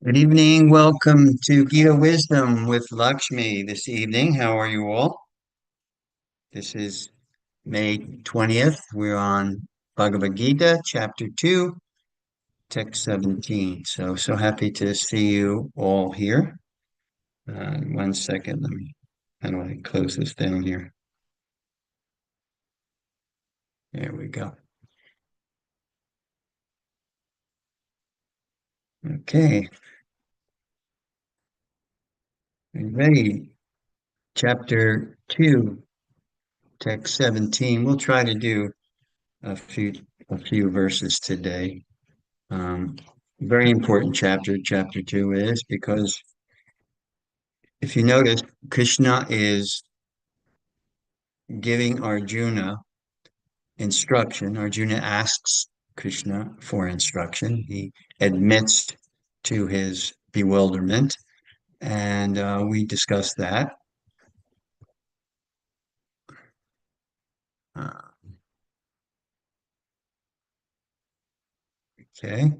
Good evening. Welcome to Gita Wisdom with Lakshmi this evening. How are you all? This is May 20th. We're on Bhagavad Gita, chapter 2, text 17. So happy to see you all here. One second. How do I close this down here? There we go. Okay. Ready. Chapter 2, text 17. We'll try to do a few verses today. Um, Very important chapter 2 is because if you notice, Krishna is giving Arjuna instruction. Arjuna asks Krishna for instruction. He admits to his bewilderment, and we discussed that. Uh, okay.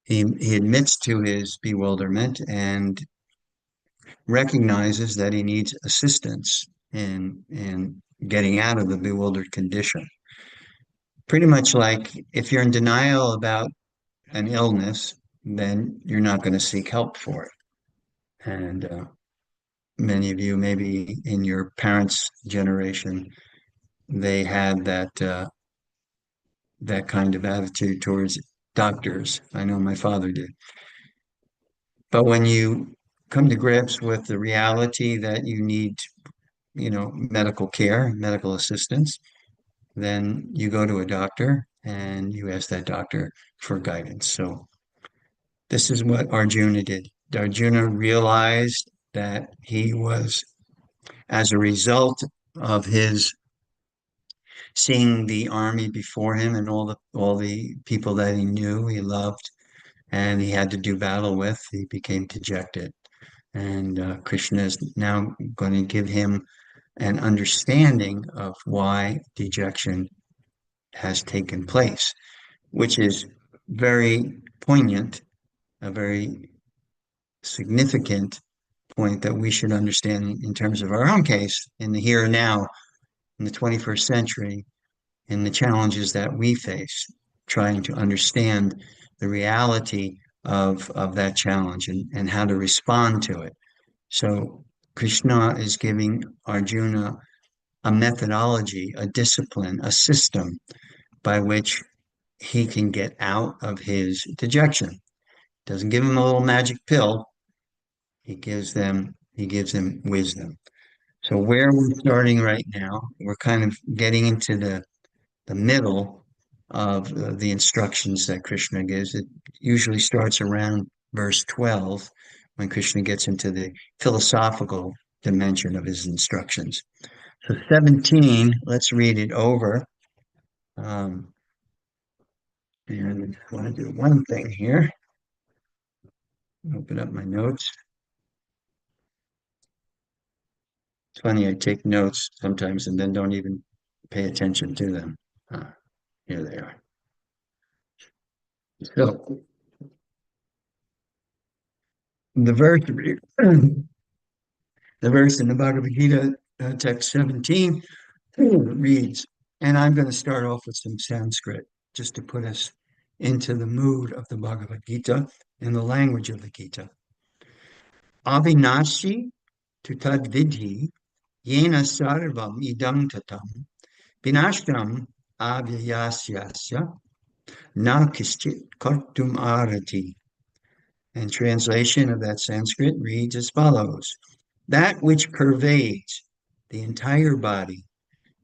He admits to his bewilderment and recognizes that he needs assistance in getting out of the bewildered condition. Pretty much like if you're in denial about an illness, then you're not going to seek help for it. And many of you, maybe in your parents' generation, they had that kind of attitude towards doctors. I know my father did. But when you come to grips with the reality that you need, medical care, medical assistance, then you go to a doctor and you ask that doctor for guidance. So this is what Arjuna did. Arjuna realized that he was, as a result of his seeing the army before him and all the people that he knew, he loved, and he had to do battle with, he became dejected. And Krishna is now going to give him an understanding of why dejection has taken place, which is very poignant, a very significant point that we should understand in terms of our own case in the here and now, in the 21st century, in the challenges that we face, trying to understand the reality of that challenge and how to respond to it. So Krishna is giving Arjuna a methodology, a discipline, a system by which he can get out of his dejection. Doesn't give him a little magic pill. He gives them wisdom. So where we're starting right now, we're kind of getting into the middle of the instructions that Krishna gives. It usually starts around verse 12 when Krishna gets into the philosophical dimension of his instructions. So 17, let's read it over. And I want to do one thing here. Open up my notes. It's funny, I take notes sometimes and then don't even pay attention to them. Here they are. So the verse, the verse in the Bhagavad Gita, text 17, reads, and I'm going to start off with some Sanskrit just to put us into the mood of the Bhagavad Gita and the language of the Gita. Avinashi tutad vidhi yena sarvam idam tatam vinashtam avyayasyasya na kischit kartum arati. And translation of that Sanskrit reads as follows: that which pervades the entire body,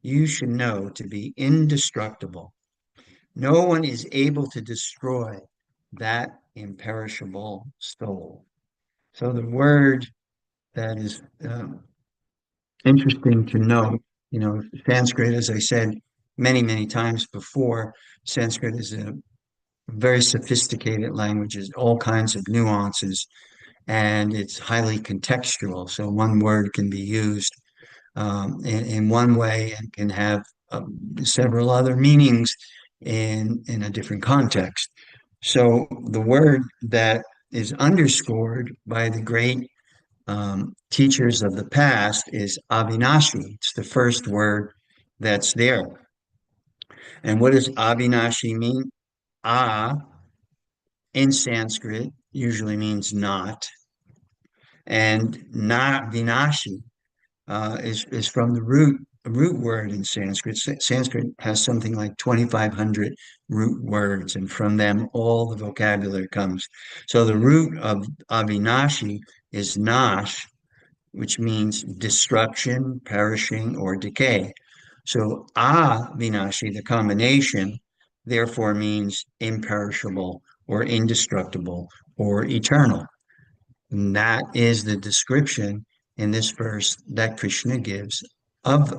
you should know to be indestructible. No one is able to destroy that imperishable soul. So the word that is interesting to note, Sanskrit, as I said many times before, Sanskrit is a very sophisticated language, has all kinds of nuances, and it's highly contextual. So one word can be used in one way and can have several other meanings in a different context. So the word that is underscored by the great teachers of the past is Avinashi. It's the first word that's there. And what does Avinashi mean? A in Sanskrit usually means not, and na vinashi is from the root word in Sanskrit. Sanskrit has something like 2,500 root words, and from them all the vocabulary comes. So the root of avinashi is nash, which means destruction, perishing, or decay. So avinashi, the combination, therefore means imperishable or indestructible or eternal. And that is the description in this verse that Krishna gives of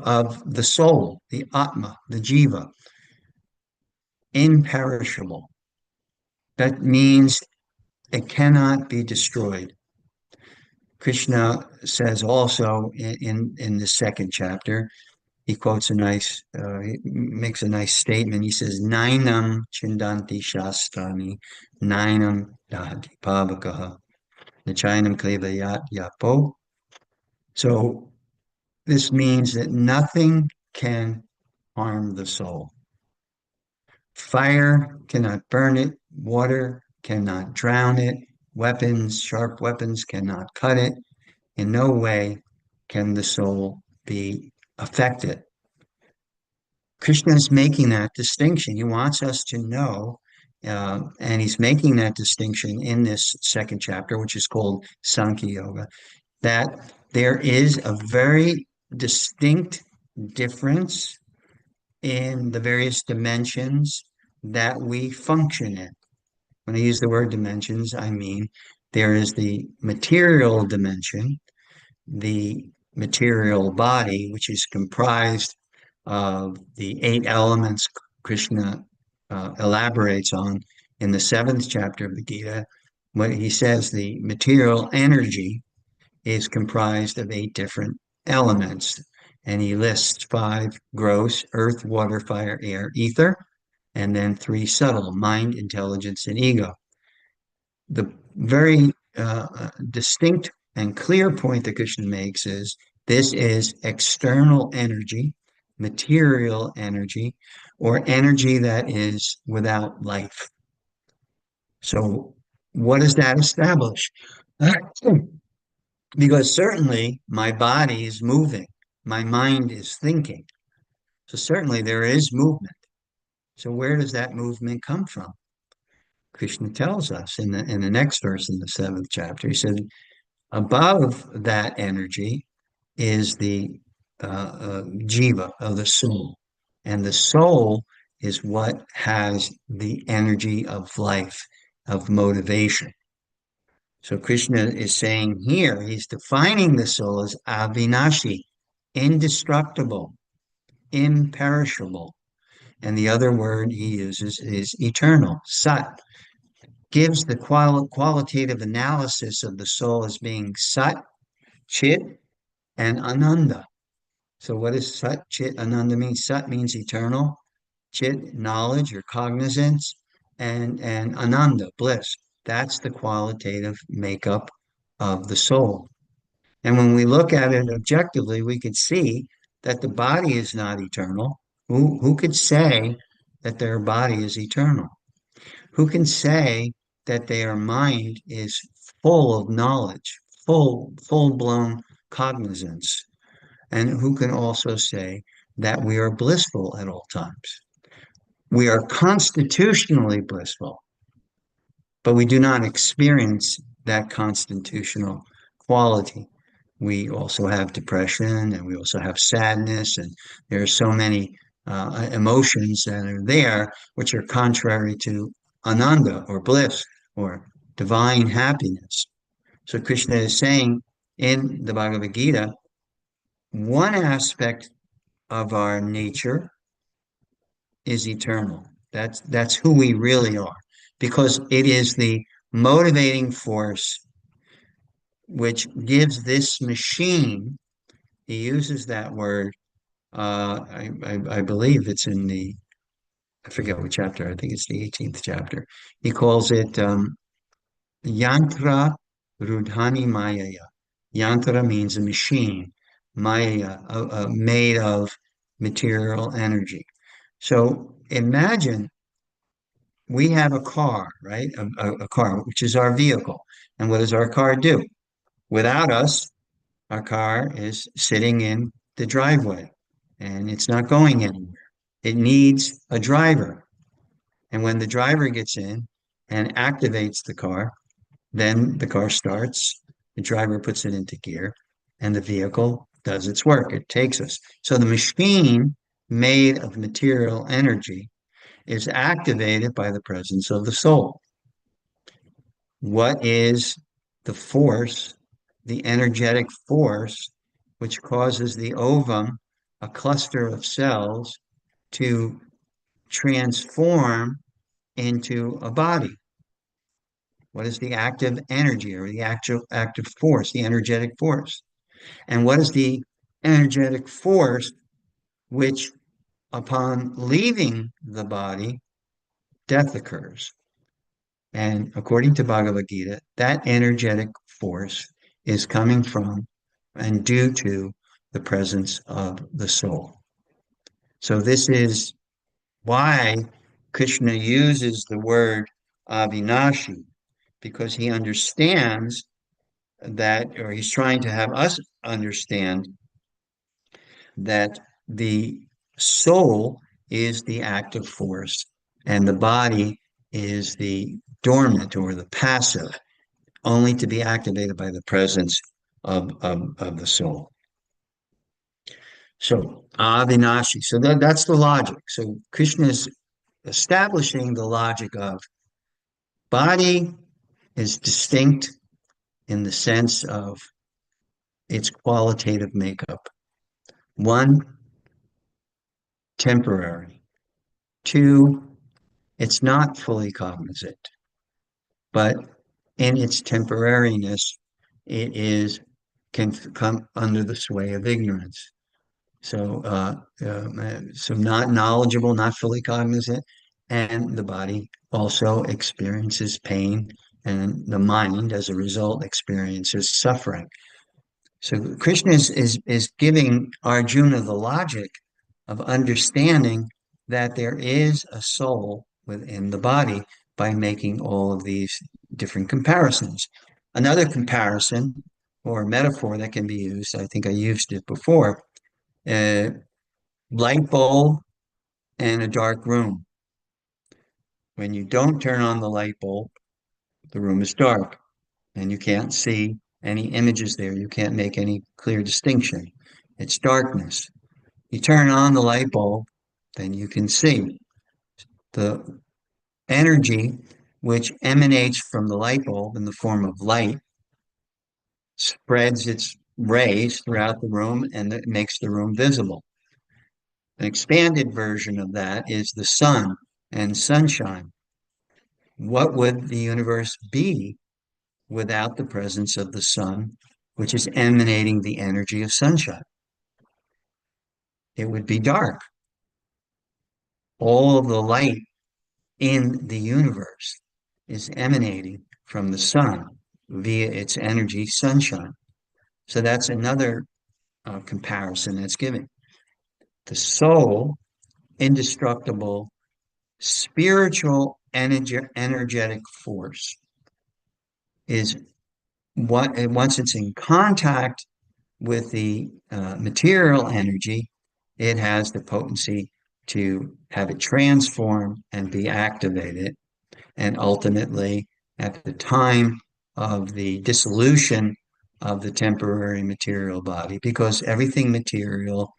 the soul, the Atma, the Jiva, imperishable. That means it cannot be destroyed. Krishna says also in the second chapter, he quotes he makes a nice statement. He says, Nainam chindanti shastrani, nainam dahati pavakaha, nachainam klevayat yapo. So this means that nothing can harm the soul. Fire cannot burn it, water cannot drown it, sharp weapons cannot cut it. In no way can the soul be affected. Krishna is making that distinction. He wants us to know, and he's making that distinction in this second chapter, which is called Sankhya Yoga, that there is a very distinct difference in the various dimensions that we function in. When I use the word dimensions, I mean there is the material dimension, the material body, which is comprised of the eight elements Krishna elaborates on in the seventh chapter of the Gita. When he says the material energy is comprised of eight different elements, and he lists five gross: earth, water, fire, air, ether, and then three subtle: mind, intelligence, and ego. The very distinct and clear point that Krishna makes is this is external energy, material energy, or energy that is without life. So, what does that establish? Because certainly my body is moving, my mind is thinking. So, certainly there is movement. So, where does that movement come from? Krishna tells us in the next verse in the seventh chapter. He said, above that energy is the jiva of the soul. And the soul is what has the energy of life, of motivation. So Krishna is saying here, he's defining the soul as avinashi, indestructible, imperishable. And the other word he uses is eternal, sat. Gives the qualitative analysis of the soul as being sat, chit, and ananda. So what does Sat Chit Ananda mean? Sat means eternal, Chit knowledge or cognizance, and Ananda bliss. That's the qualitative makeup of the soul. And when we look at it objectively, we could see that the body is not eternal. Who could say that their body is eternal? Who can say that their mind is full of knowledge, full blown cognizance? And who can also say that we are blissful at all times? We are constitutionally blissful, but we do not experience that constitutional quality. We also have depression and we also have sadness, and there are so many emotions that are there which are contrary to ananda or bliss or divine happiness. So Krishna is saying in the Bhagavad Gita, one aspect of our nature is eternal. That's who we really are, because it is the motivating force which gives this machine. He uses that word. I believe it's in the, I forget what chapter. I think it's the 18th chapter. He calls it Yantra Rudhani Mayaya. Yantra means a machine, Maya, made of material energy. So imagine we have a car, right? A car, which is our vehicle. And what does our car do? Without us, our car is sitting in the driveway and it's not going anywhere. It needs a driver. And when the driver gets in and activates the car, then the car starts, the driver puts it into gear, and the vehicle does its work. It takes us. So the machine made of material energy is activated by the presence of the soul. What is the force, the energetic force, which causes the ovum, a cluster of cells, to transform into a body? What is the active energy or the actual active force, the energetic force? And what is the energetic force which, upon leaving the body, death occurs? And according to Bhagavad Gita, that energetic force is coming from and due to the presence of the soul. So this is why Krishna uses the word Avinashi, because he understands that, or he's trying to have us understand that the soul is the active force and the body is the dormant or the passive, only to be activated by the presence of the soul. So, Avinashi. So that's the logic. So Krishna is establishing the logic of body is distinct in the sense of its qualitative makeup. One, temporary. Two, it's not fully cognizant, but in its temporariness, it is can come under the sway of ignorance. So, so not knowledgeable, not fully cognizant, and the body also experiences pain, and the mind, as a result, experiences suffering. So Krishna is giving Arjuna the logic of understanding that there is a soul within the body by making all of these different comparisons. Another comparison or metaphor that can be used, I think I used it before, uh, light bulb and a dark room. When you don't turn on the light bulb, the room is dark and you can't see any images there. You can't make any clear distinction. It's darkness. You turn on the light bulb, then you can see the energy which emanates from the light bulb in the form of light, spreads its rays throughout the room and it makes the room visible. An expanded version of that is the sun and sunshine. What would the universe be without the presence of the sun, which is emanating the energy of sunshine? It would be dark. All of the light in the universe is emanating from the sun via its energy, sunshine. So that's another comparison that's given. The soul, indestructible, spiritual energetic force is what, once it's in contact with the material energy, it has the potency to have it transform and be activated. And ultimately, at the time of the dissolution of the temporary material body, because everything material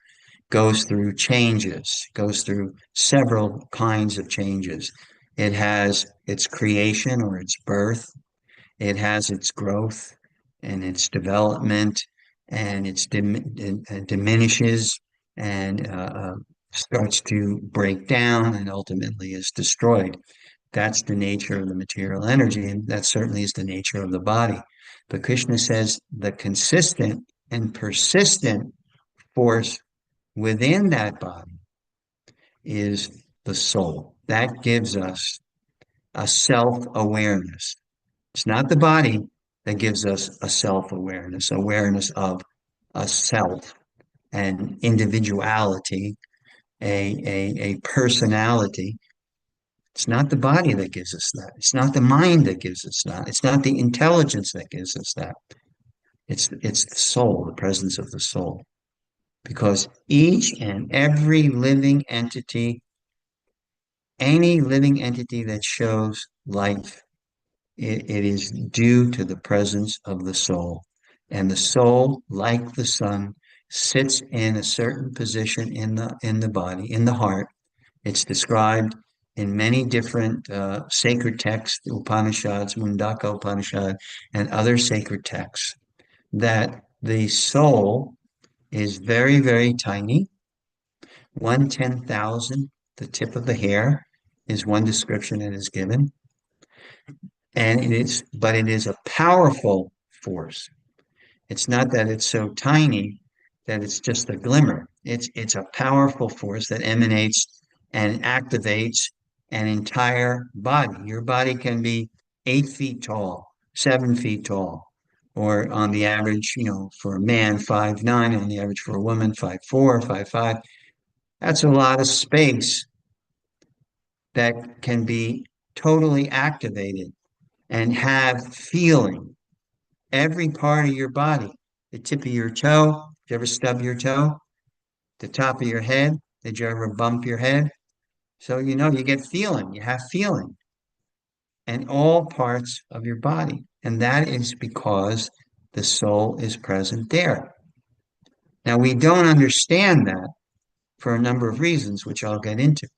goes through changes, goes through several kinds of changes. It has its creation or its birth, it has its growth and its development, and it diminishes and starts to break down and ultimately is destroyed. That's the nature of the material energy, and that certainly is the nature of the body. But Krishna says the consistent and persistent force within that body is the soul. That gives us a self-awareness. It's not the body that gives us a self-awareness, awareness of a self and individuality, a personality. It's not the body that gives us that. It's not the mind that gives us that. It's not the intelligence that gives us that. It's the soul, the presence of the soul. Because each and every living entity, any living entity that shows life, it is due to the presence of the soul. And the soul, like the sun, sits in a certain position in the body, in the heart. It's described in many different sacred texts, the Upanishads, Mundaka Upanishad, and other sacred texts, that the soul is very, very tiny. 1/10,000, the tip of the hair is one description that is given. And but it is a powerful force. It's not that it's so tiny that it's just a glimmer. It's a powerful force that emanates and activates an entire body. Your body can be 8 feet tall, 7 feet tall, or on the average, for a man, 5'9", on the average for a woman, 5'4", 5'5". That's a lot of space that can be totally activated and have feeling. Every part of your body, the tip of your toe, did you ever stub your toe? The top of your head, did you ever bump your head? So you get feeling, you have feeling in all parts of your body. And that is because the soul is present there. Now, we don't understand that for a number of reasons, which I'll get into.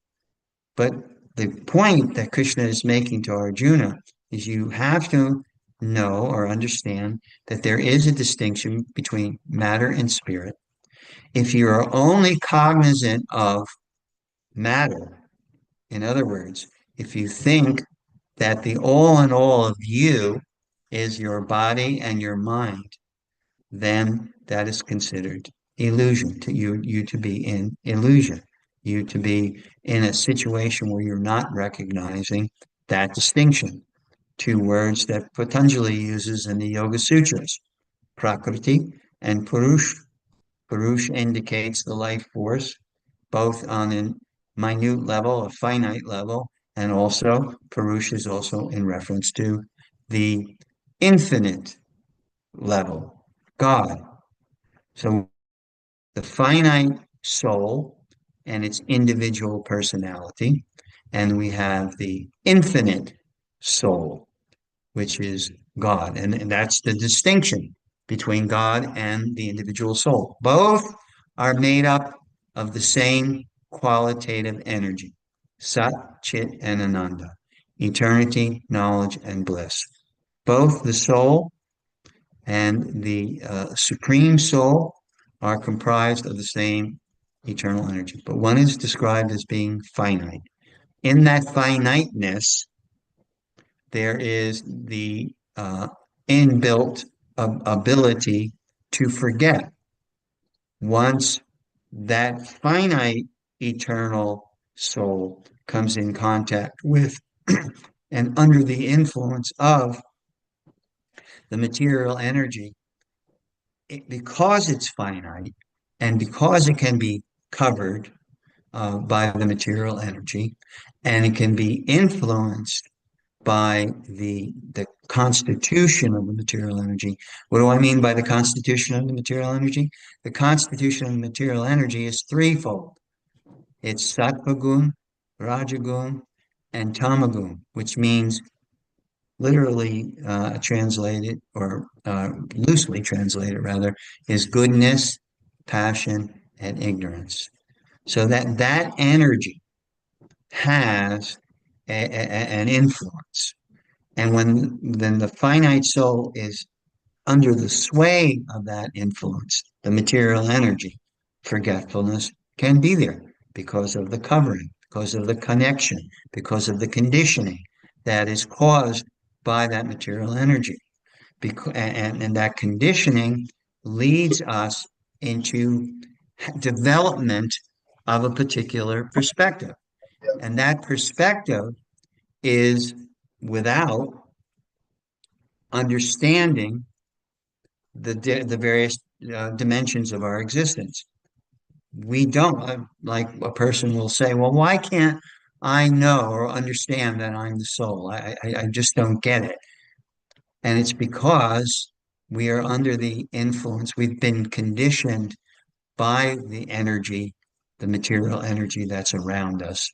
But the point that Krishna is making to Arjuna is you have to know or understand that there is a distinction between matter and spirit. If you are only cognizant of matter, in other words, if you think that the all in all of you is your body and your mind, then that is considered illusion, to you to be in illusion, you to be in a situation where you're not recognizing that distinction. Two words that Patanjali uses in the Yoga Sutras, Prakriti and Purush. Purush indicates the life force, both on a minute level, a finite level, and also Purush is also in reference to the infinite level, God. So the finite soul and its individual personality, and we have the infinite soul, which is God. And that's the distinction between God and the individual soul. Both are made up of the same qualitative energy, Sat, Chit, and Ananda, eternity, knowledge, and bliss. Both the soul and the supreme soul are comprised of the same eternal energy, but one is described as being finite. In that finiteness, there is the inbuilt ability to forget. Once that finite eternal soul comes in contact with and under the influence of the material energy, because it's finite and because it can be covered by the material energy and it can be influenced by the constitution of the material energy. What do I mean by the constitution of the material energy? The constitution of the material energy is threefold. It's sattva-gun, rajagun, and tamagun, which means literally translated or loosely translated rather is goodness, passion, and ignorance. So that energy has an influence. And when then the finite soul is under the sway of that influence, the material energy, forgetfulness can be there because of the covering, because of the connection, because of the conditioning that is caused by that material energy. And that conditioning leads us into development of a particular perspective. And that perspective is without understanding the various dimensions of our existence. We don't, like a person will say, well, why can't I know or understand that I'm the soul? I just don't get it. And it's because we are under the influence, we've been conditioned by the energy, the material energy that's around us.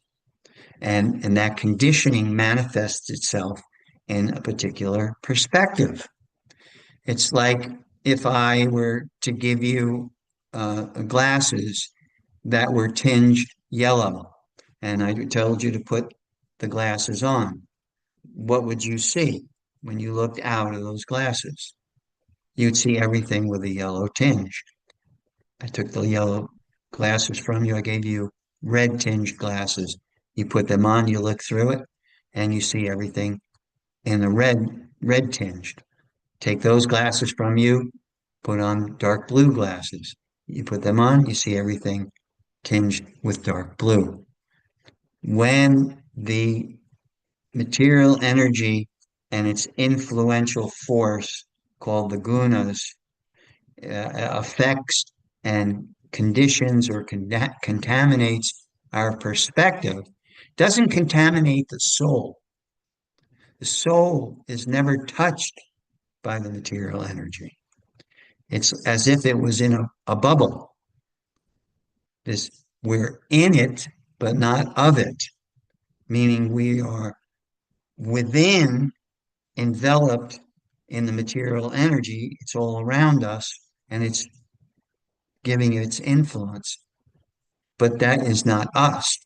And that conditioning manifests itself in a particular perspective. It's like if I were to give you glasses that were tinged yellow, and I told you to put the glasses on, what would you see when you looked out of those glasses? You'd see everything with a yellow tinge. I took the yellow glasses from you. I gave you red tinged glasses. You put them on, you look through it, and you see everything in a red tinged. Take those glasses from you, put on dark blue glasses. You put them on, you see everything tinged with dark blue. When the material energy and its influential force called the gunas affects and conditions or contaminates our perspective, doesn't contaminate the soul. The soul is never touched by the material energy. It's as if it was in a bubble. This we're in it, but not of it, meaning we are within, enveloped in the material energy. It's all around us, and it's giving it its influence. But that is not us.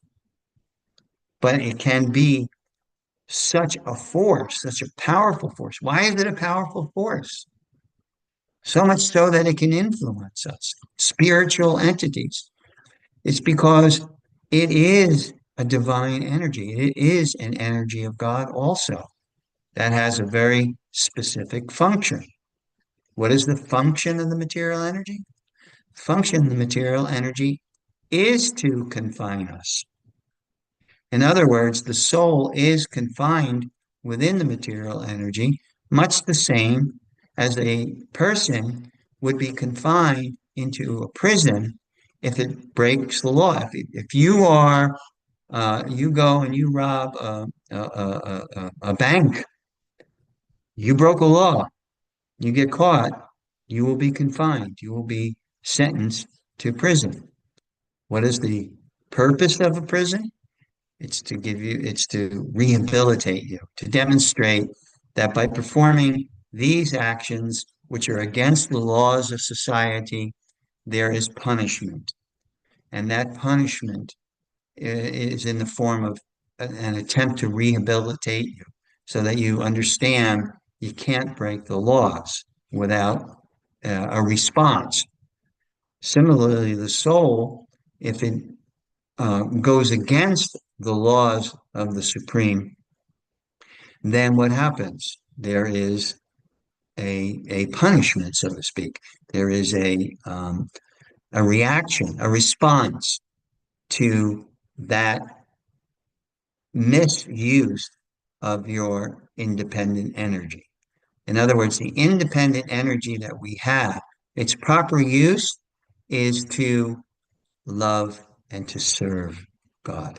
But it can be such a force, such a powerful force. Why is it a powerful force? So much so that it can influence us, spiritual entities. It's because it is a divine energy. It is an energy of God also that has a very specific function. What is the function of the material energy? Function of the material energy is to confine us. In other words, the soul is confined within the material energy, much the same as a person would be confined into a prison if it breaks the law. If you are, you go and you rob a bank, you broke a law, you get caught, you will be confined, you will be sentenced to prison. What is the purpose of a prison? It's to rehabilitate you, to demonstrate that by performing these actions, which are against the laws of society, there is punishment. And that punishment is in the form of an attempt to rehabilitate you so that you understand you can't break the laws without a response. Similarly, the soul, if it goes against the laws of the Supreme, then what happens? There is a punishment, so to speak. There is a reaction, a response to that misuse of your independent energy. In other words, the independent energy that we have, its proper use is to love and to serve God,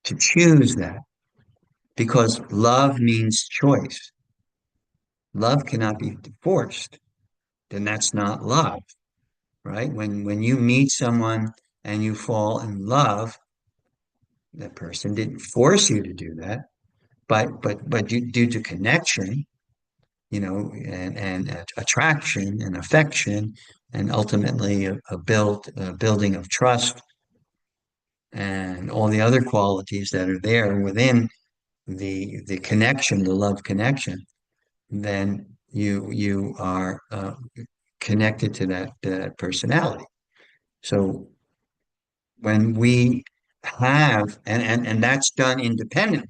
to choose that, because love means choice. Love cannot be forced, then that's not love, right? When you meet someone and you fall in love, that person didn't force you to do that, but due to connection, and attraction and affection, and ultimately a building of trust and all the other qualities that are there within the connection, the love connection, then you are connected to that personality. So when we have and that's done independently,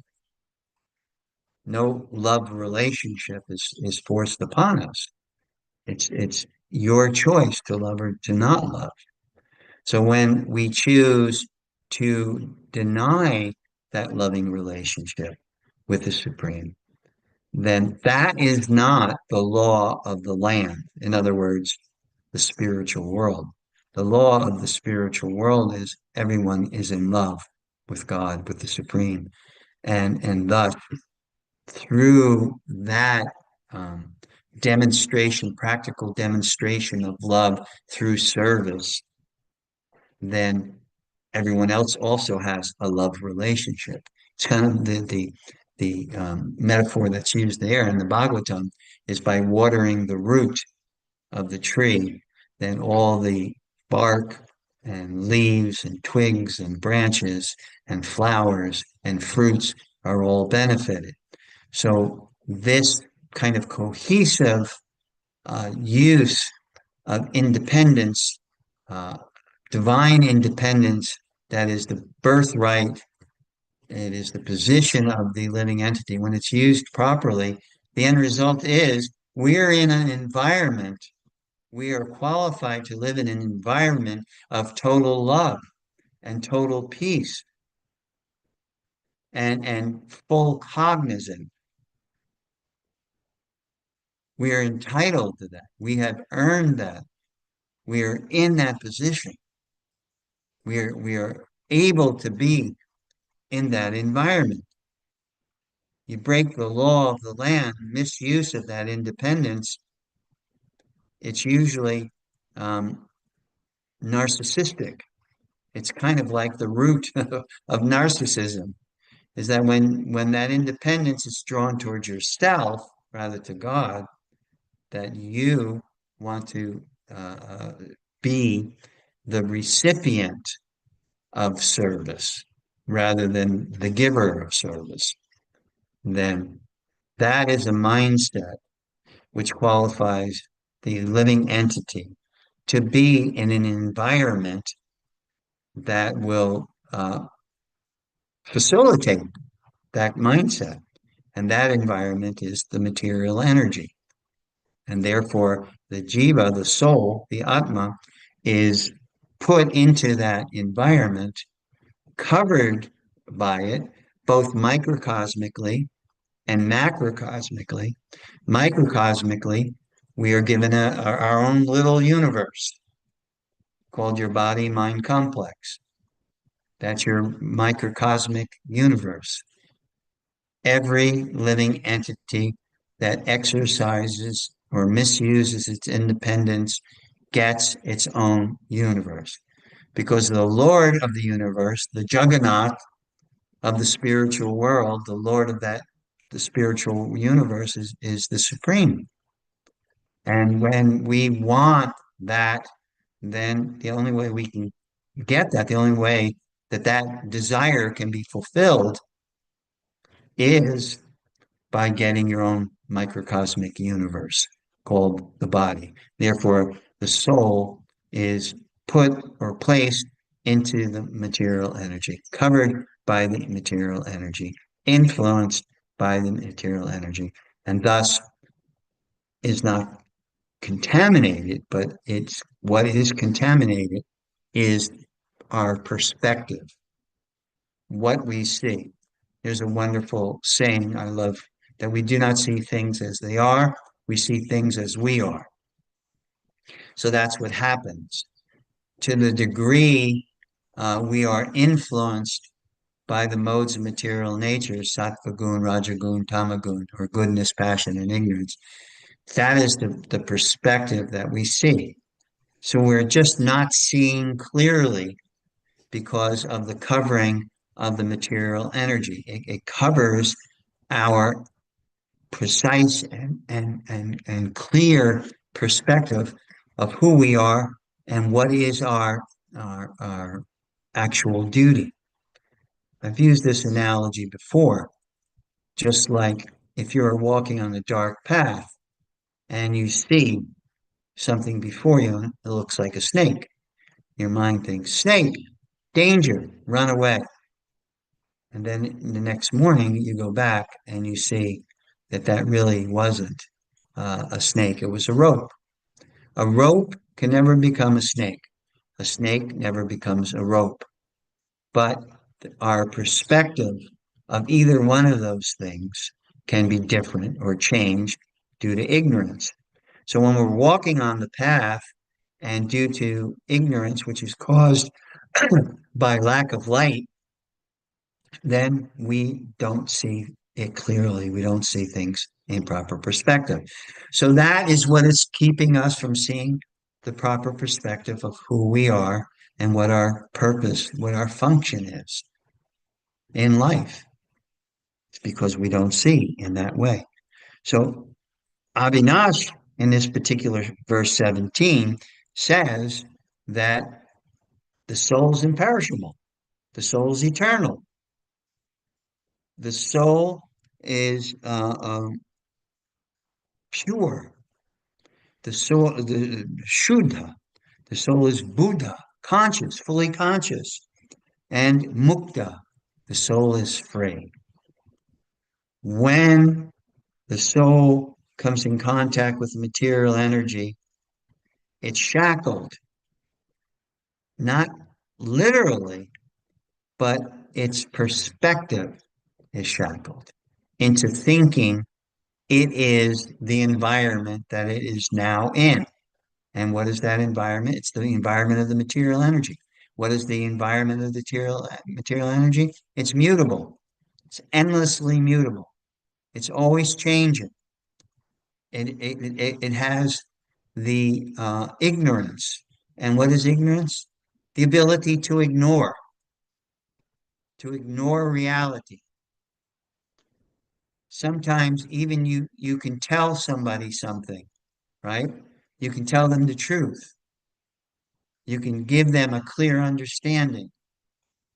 no love relationship is forced upon us. It's your choice to love or to not love. So when we choose to deny that loving relationship with the Supreme, then that is not the law of the land. In other words, the spiritual world. The law of the spiritual world is everyone is in love with God, with the Supreme. And thus, through that um, demonstration, practical demonstration of love through service, then everyone else also has a love relationship. It's kind of the metaphor that's used there in the Bhagavatam is by watering the root of the tree, then all the bark and leaves and twigs and branches and flowers and fruits are all benefited. So this kind of cohesive use of independence, uh, divine independence, that is the birthright, it is the position of the living entity. When it's used properly, the end result is we're in an environment, we are qualified to live in an environment of total love and total peace and full cognizance. We are entitled to that. We have earned that. We are in that position. We are able to be in that environment. You break the law of the land, misuse of that independence, it's usually um, narcissistic. It's kind of like the root of narcissism, is that when that independence is drawn towards yourself rather to God, that you want to uh, be the recipient of service rather than the giver of service, then that is a mindset which qualifies the living entity to be in an environment that will facilitate that mindset. And that environment is the material energy. And therefore, the jiva, the soul, the atma, is put into that environment, covered by it, both microcosmically and macrocosmically. Microcosmically, we are given our own little universe called your body mind complex. That's your microcosmic universe. Every living entity that exercises or misuses its independence gets its own universe. Because the Lord of the universe, the Juggernaut of the spiritual world, the Lord of the spiritual universe is the Supreme. And when we want that, then the only way we can get that, the only way that that desire can be fulfilled is by getting your own microcosmic universe called the body. Therefore, the soul is put or placed into the material energy, covered by the material energy, influenced by the material energy, and thus is not contaminated, but it's what is contaminated is our perspective, what we see. There's a wonderful saying I love that we do not see things as they are, we see things as we are. So that's what happens. To the degree we are influenced by the modes of material nature, sattva gun, rajagun, tamagun, or goodness, passion, and ignorance, that is the perspective that we see. So we're just not seeing clearly because of the covering of the material energy. It covers our precise and clear perspective of who we are and what is our actual duty. I've used this analogy before, just like if you're walking on a dark path and you see something before you and it looks like a snake. Your mind thinks, snake, danger, run away. And then the next morning you go back and you see that that really wasn't a snake, it was a rope. A rope can never become a snake. A snake never becomes a rope. But our perspective of either one of those things can be different or changed due to ignorance. So when we're walking on the path and due to ignorance, which is caused by lack of light, then we don't see it clearly. We don't see things in proper perspective. So that is what is keeping us from seeing the proper perspective of who we are and what our purpose, what our function is in life. It's because we don't see in that way. So Avinash in this particular verse 17 says that the soul is imperishable, the soul is eternal, the soul is pure, the soul, the Shuddha, the soul is Buddha, conscious, fully conscious, and Mukta, the soul is free. When the soul comes in contact with material energy, it's shackled, not literally, but its perspective is shackled into thinking it is the environment that it is now in. And what is that environment? It's the environment of the material energy. What is the environment of the material energy? It's mutable. It's endlessly mutable. It's always changing. It has the ignorance. And what is ignorance? The ability to ignore reality. Sometimes even you can tell somebody something, right? You can tell them the truth. You can give them a clear understanding,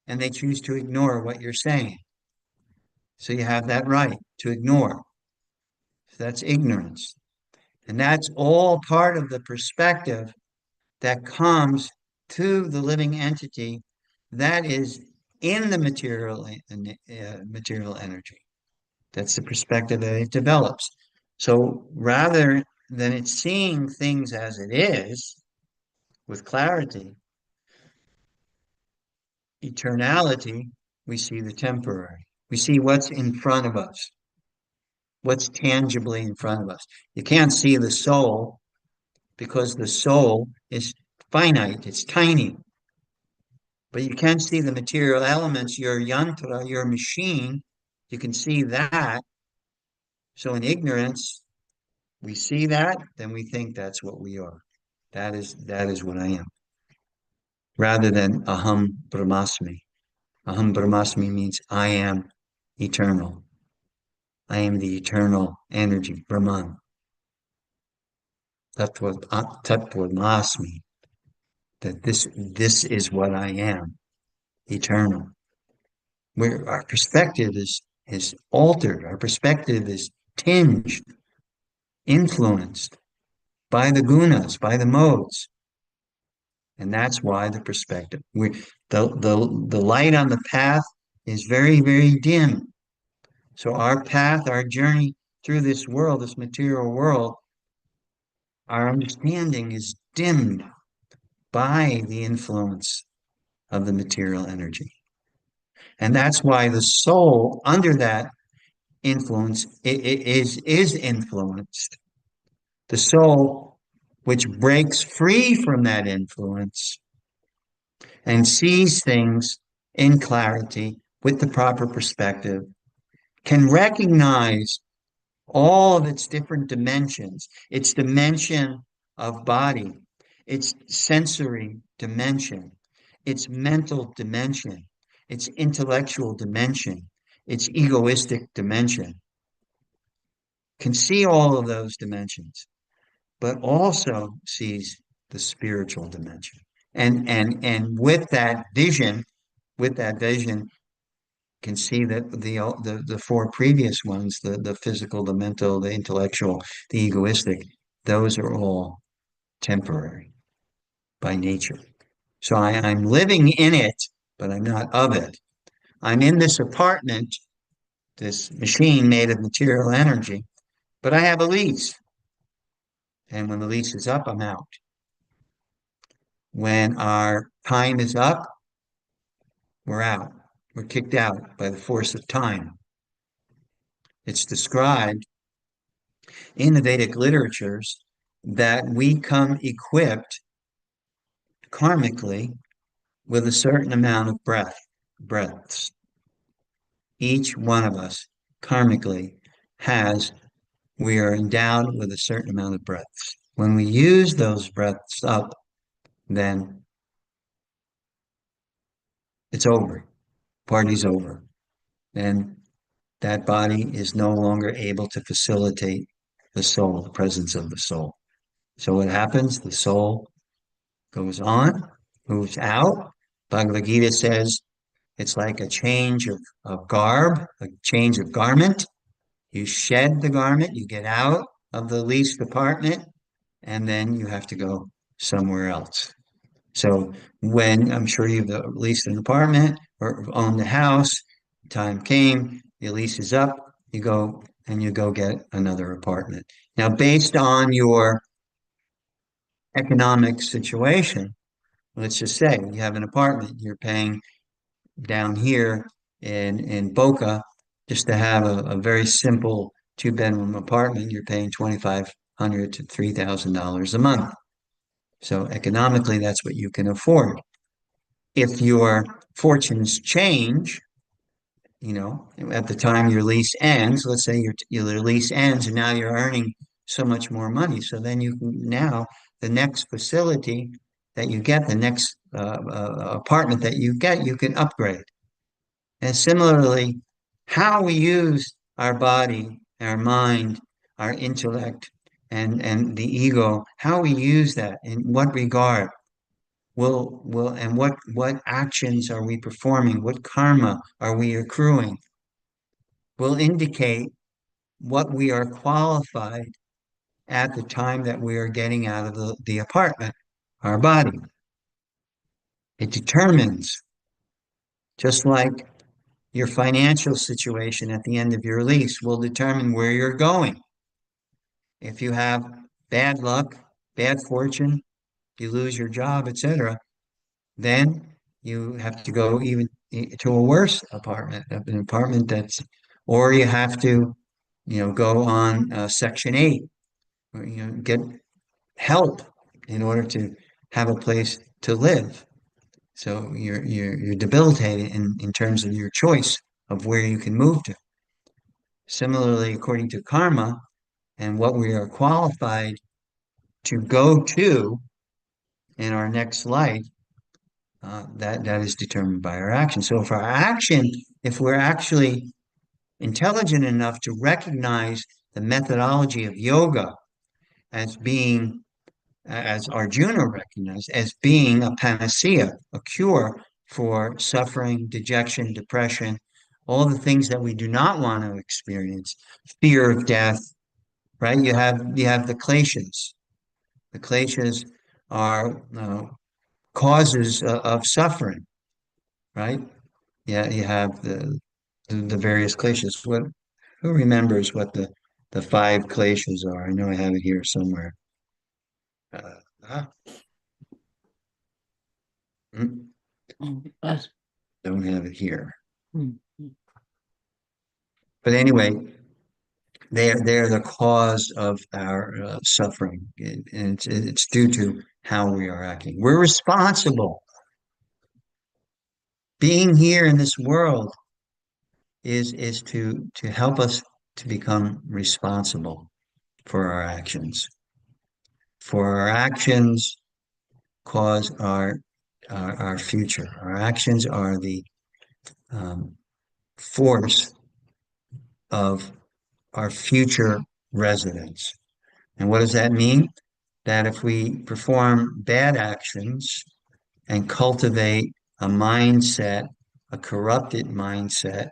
and they choose to ignore what you're saying. So you have that right to ignore. So that's ignorance. And that's all part of the perspective that comes to the living entity that is in the material energy. That's the perspective that it develops. So rather than it seeing things as it is with clarity, eternality, we see the temporary. We see what's in front of us, what's tangibly in front of us. You can't see the soul because the soul is finite, it's tiny. But you can see the material elements, your yantra, your machine, you can see that. So in ignorance, we see that, then we think that's what we are. That is what I am. Rather than aham brahmasmi. Aham brahmasmi means I am eternal. I am the eternal energy, Brahman. Tattvamasmi. That this is what I am, eternal. Where our perspective is altered, our perspective is tinged, influenced by the gunas, by the modes. And that's why the perspective. The light on the path is very, very dim. So our path, our journey through this world, this material world, our understanding is dimmed by the influence of the material energy. And that's why the soul, under that influence, is influenced. The soul, which breaks free from that influence and sees things in clarity with the proper perspective, can recognize all of its different dimensions, its dimension of body, its sensory dimension, its mental dimension, its intellectual dimension, its egoistic dimension, can see all of those dimensions, but also sees the spiritual dimension. And with that vision, can see that the four previous ones, the physical, the mental, the intellectual, the egoistic, those are all temporary by nature. So I'm living in it, but I'm not of it. I'm in this apartment, this machine made of material energy, but I have a lease. And when the lease is up, I'm out. When our time is up, we're out. We're kicked out by the force of time. It's described in the Vedic literatures that we come equipped karmically with a certain amount of breaths. Each one of us karmically has, we are endowed with a certain amount of breaths. When we use those breaths up, then it's over. Party's over. And that body is no longer able to facilitate the soul, the presence of the soul. So what happens? The soul goes on, moves out. Bhagavad Gita says it's like a change of garb, a change of garment. You shed the garment, you get out of the leased apartment, and then you have to go somewhere else. So when I'm sure you've leased an apartment or owned a house, time came, your lease is up, you go and you go get another apartment. Now, based on your economic situation, let's just say you have an apartment, you're paying down here in Boca just to have a very simple two-bedroom apartment, you're paying $2,500 to $3,000 a month. So economically, that's what you can afford. If your fortunes change, at the time your lease ends, let's say your lease ends and now you're earning so much more money. So then you can now, the next facility that you get, the next apartment that you get, you can upgrade. And similarly, how we use our body, our mind, our intellect, and the ego, how we use that, in what regard will and what actions are we performing, what karma are we accruing, will indicate what we are qualified at the time that we are getting out of the apartment, our body. It determines, just like your financial situation at the end of your lease will determine where you're going. If you have bad luck, bad fortune, you lose your job, etc., then you have to go even to a worse apartment, an apartment or you have to, go on Section 8, or, get help in order to have a place to live. So you're debilitated in terms of your choice of where you can move to. Similarly, according to karma and what we are qualified to go to in our next life, that is determined by our action. So if we're actually intelligent enough to recognize the methodology of yoga as being, as Arjuna recognized, as being a panacea, a cure for suffering, dejection, depression, all the things that we do not want to experience, fear of death, right? You have the kleshas. The kleshas are causes of suffering, right? Yeah, you have the various kleshas. Who remembers what the five kleshas are? I know I have it here somewhere. Uh, ah, mm, Yes. don't have it here. Mm. But anyway, they're the cause of our suffering, and it's due to how we are acting. We're responsible. Being here in this world is to help us to become responsible for our actions. For our actions cause our future. Our actions are the um, force of our future residence. And what does that mean? That if we perform bad actions and cultivate a mindset, a corrupted mindset,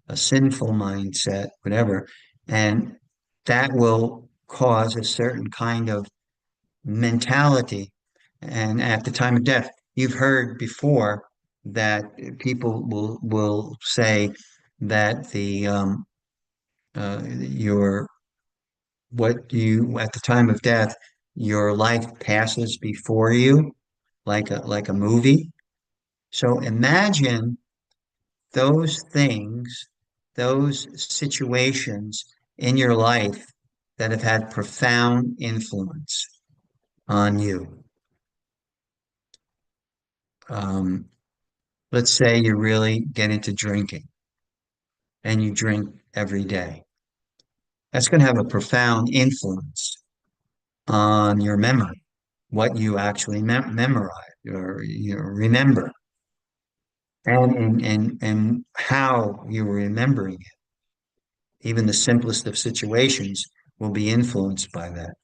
a sinful mindset, whatever, and that will cause a certain kind of mentality. And at the time of death, you've heard before that people will say that your what you at the time of death, your life passes before you like a movie. So imagine those things those situations in your life that have had profound influence on you. Um, let's say you really get into drinking and you drink every day. That's going to have a profound influence on your memory, what you actually memorize or remember, and how you're remembering it. Even the simplest of situations will be influenced by that.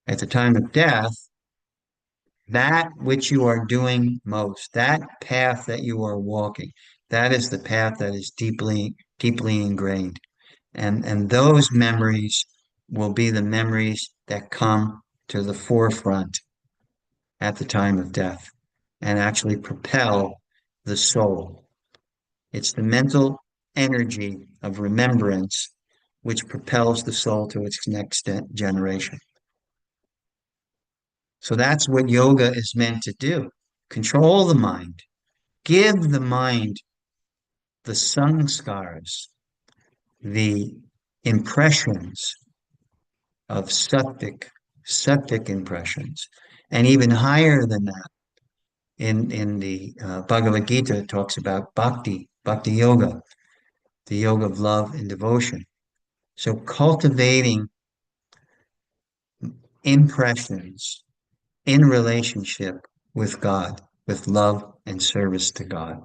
At the time of death, that which you are doing most, that path that you are walking, that is the path that is deeply, deeply ingrained. And those memories will be the memories that come to the forefront at the time of death and actually propel the soul. It's the mental energy of remembrance which propels the soul to its next generation. So that's what yoga is meant to do. Control the mind, give the mind the sanskars, the impressions of sattvic impressions, and even higher than that. In the Bhagavad Gita, it talks about bhakti yoga, the yoga of love and devotion. So cultivating impressions in relationship with God, with love and service to God,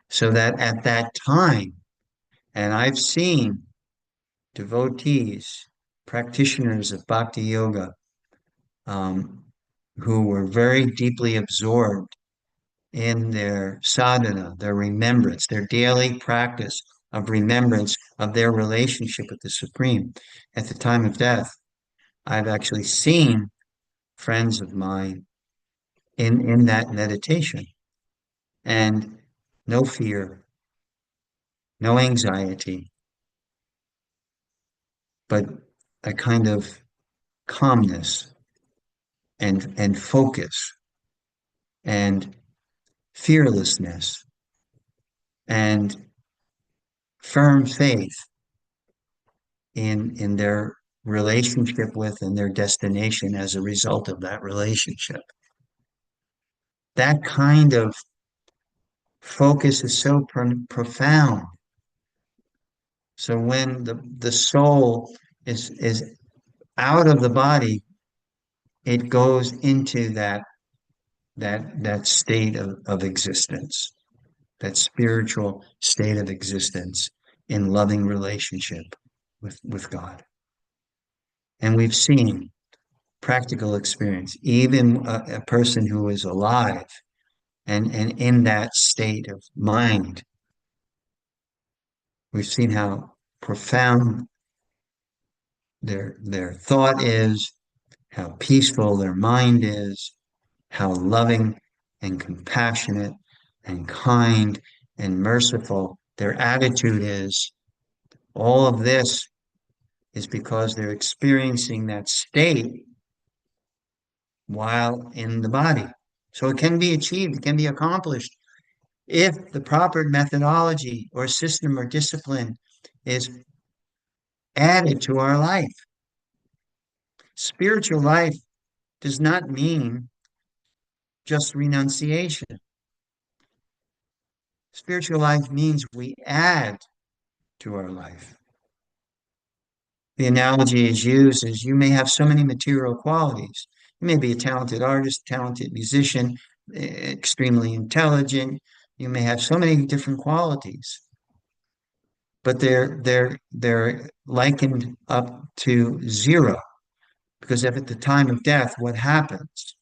so that at that time, and I've seen devotees, practitioners of bhakti yoga, um, who were very deeply absorbed in their sadhana, their remembrance, their daily practice of remembrance of their relationship with the Supreme. At the time of death, I've actually seen friends of mine in that meditation, and no fear, no anxiety, but a kind of calmness and focus and fearlessness and firm faith in their relationship with and their destination as a result of that relationship. That kind of focus is so profound. So when the soul is out of the body, it goes into that state of existence, that spiritual state of existence in loving relationship with God. And we've seen practical experience, even a person who is alive and in that state of mind, we've seen how profound their thought is, how peaceful their mind is, how loving and compassionate and kind and merciful their attitude is. All of this is because they're experiencing that state while in the body. So it can be achieved, it can be accomplished if the proper methodology or system or discipline is added to our life. Spiritual life does not mean just renunciation. Spiritual life means we add to our life. The analogy is used as you may have so many material qualities. You may be a talented artist, talented musician, extremely intelligent. You may have so many different qualities, but they're likened up to zero because if at the time of death, what happens?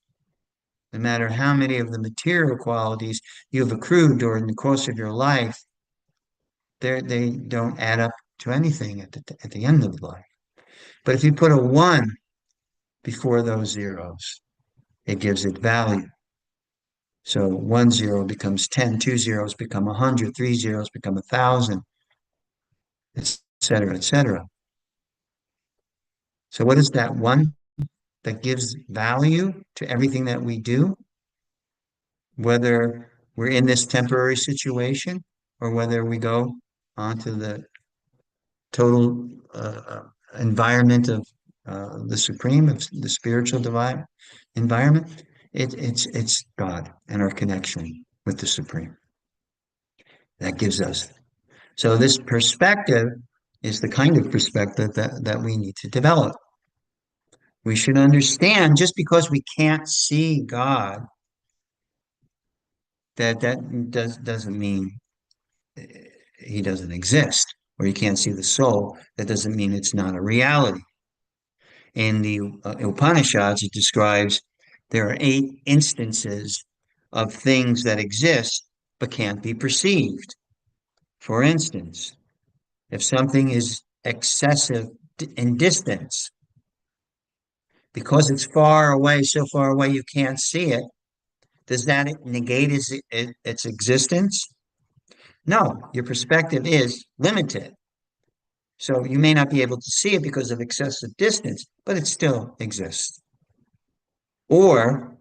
No matter how many of the material qualities you have accrued during the course of your life, they don't add up to anything at the end of life. But if you put a one before those zeros, it gives it value. So 1 0 becomes 10, 2 zeros become 100, 3 zeros become 1,000, etc., etc. So what is that one that gives value to everything that we do, whether we're in this temporary situation or whether we go onto the total environment of the supreme, of the spiritual divine environment, it's God and our connection with the supreme that gives us. So this perspective is the kind of perspective that we need to develop. We should understand just because we can't see God, that doesn't mean he doesn't exist, or you can't see the soul. That doesn't mean it's not a reality. In the Upanishads, it describes there are 8 instances of things that exist but can't be perceived. For instance, if something is excessive in distance, because it's far away, so far away you can't see it, does that negate its existence? No, your perspective is limited. So you may not be able to see it because of excessive distance, but it still exists. Or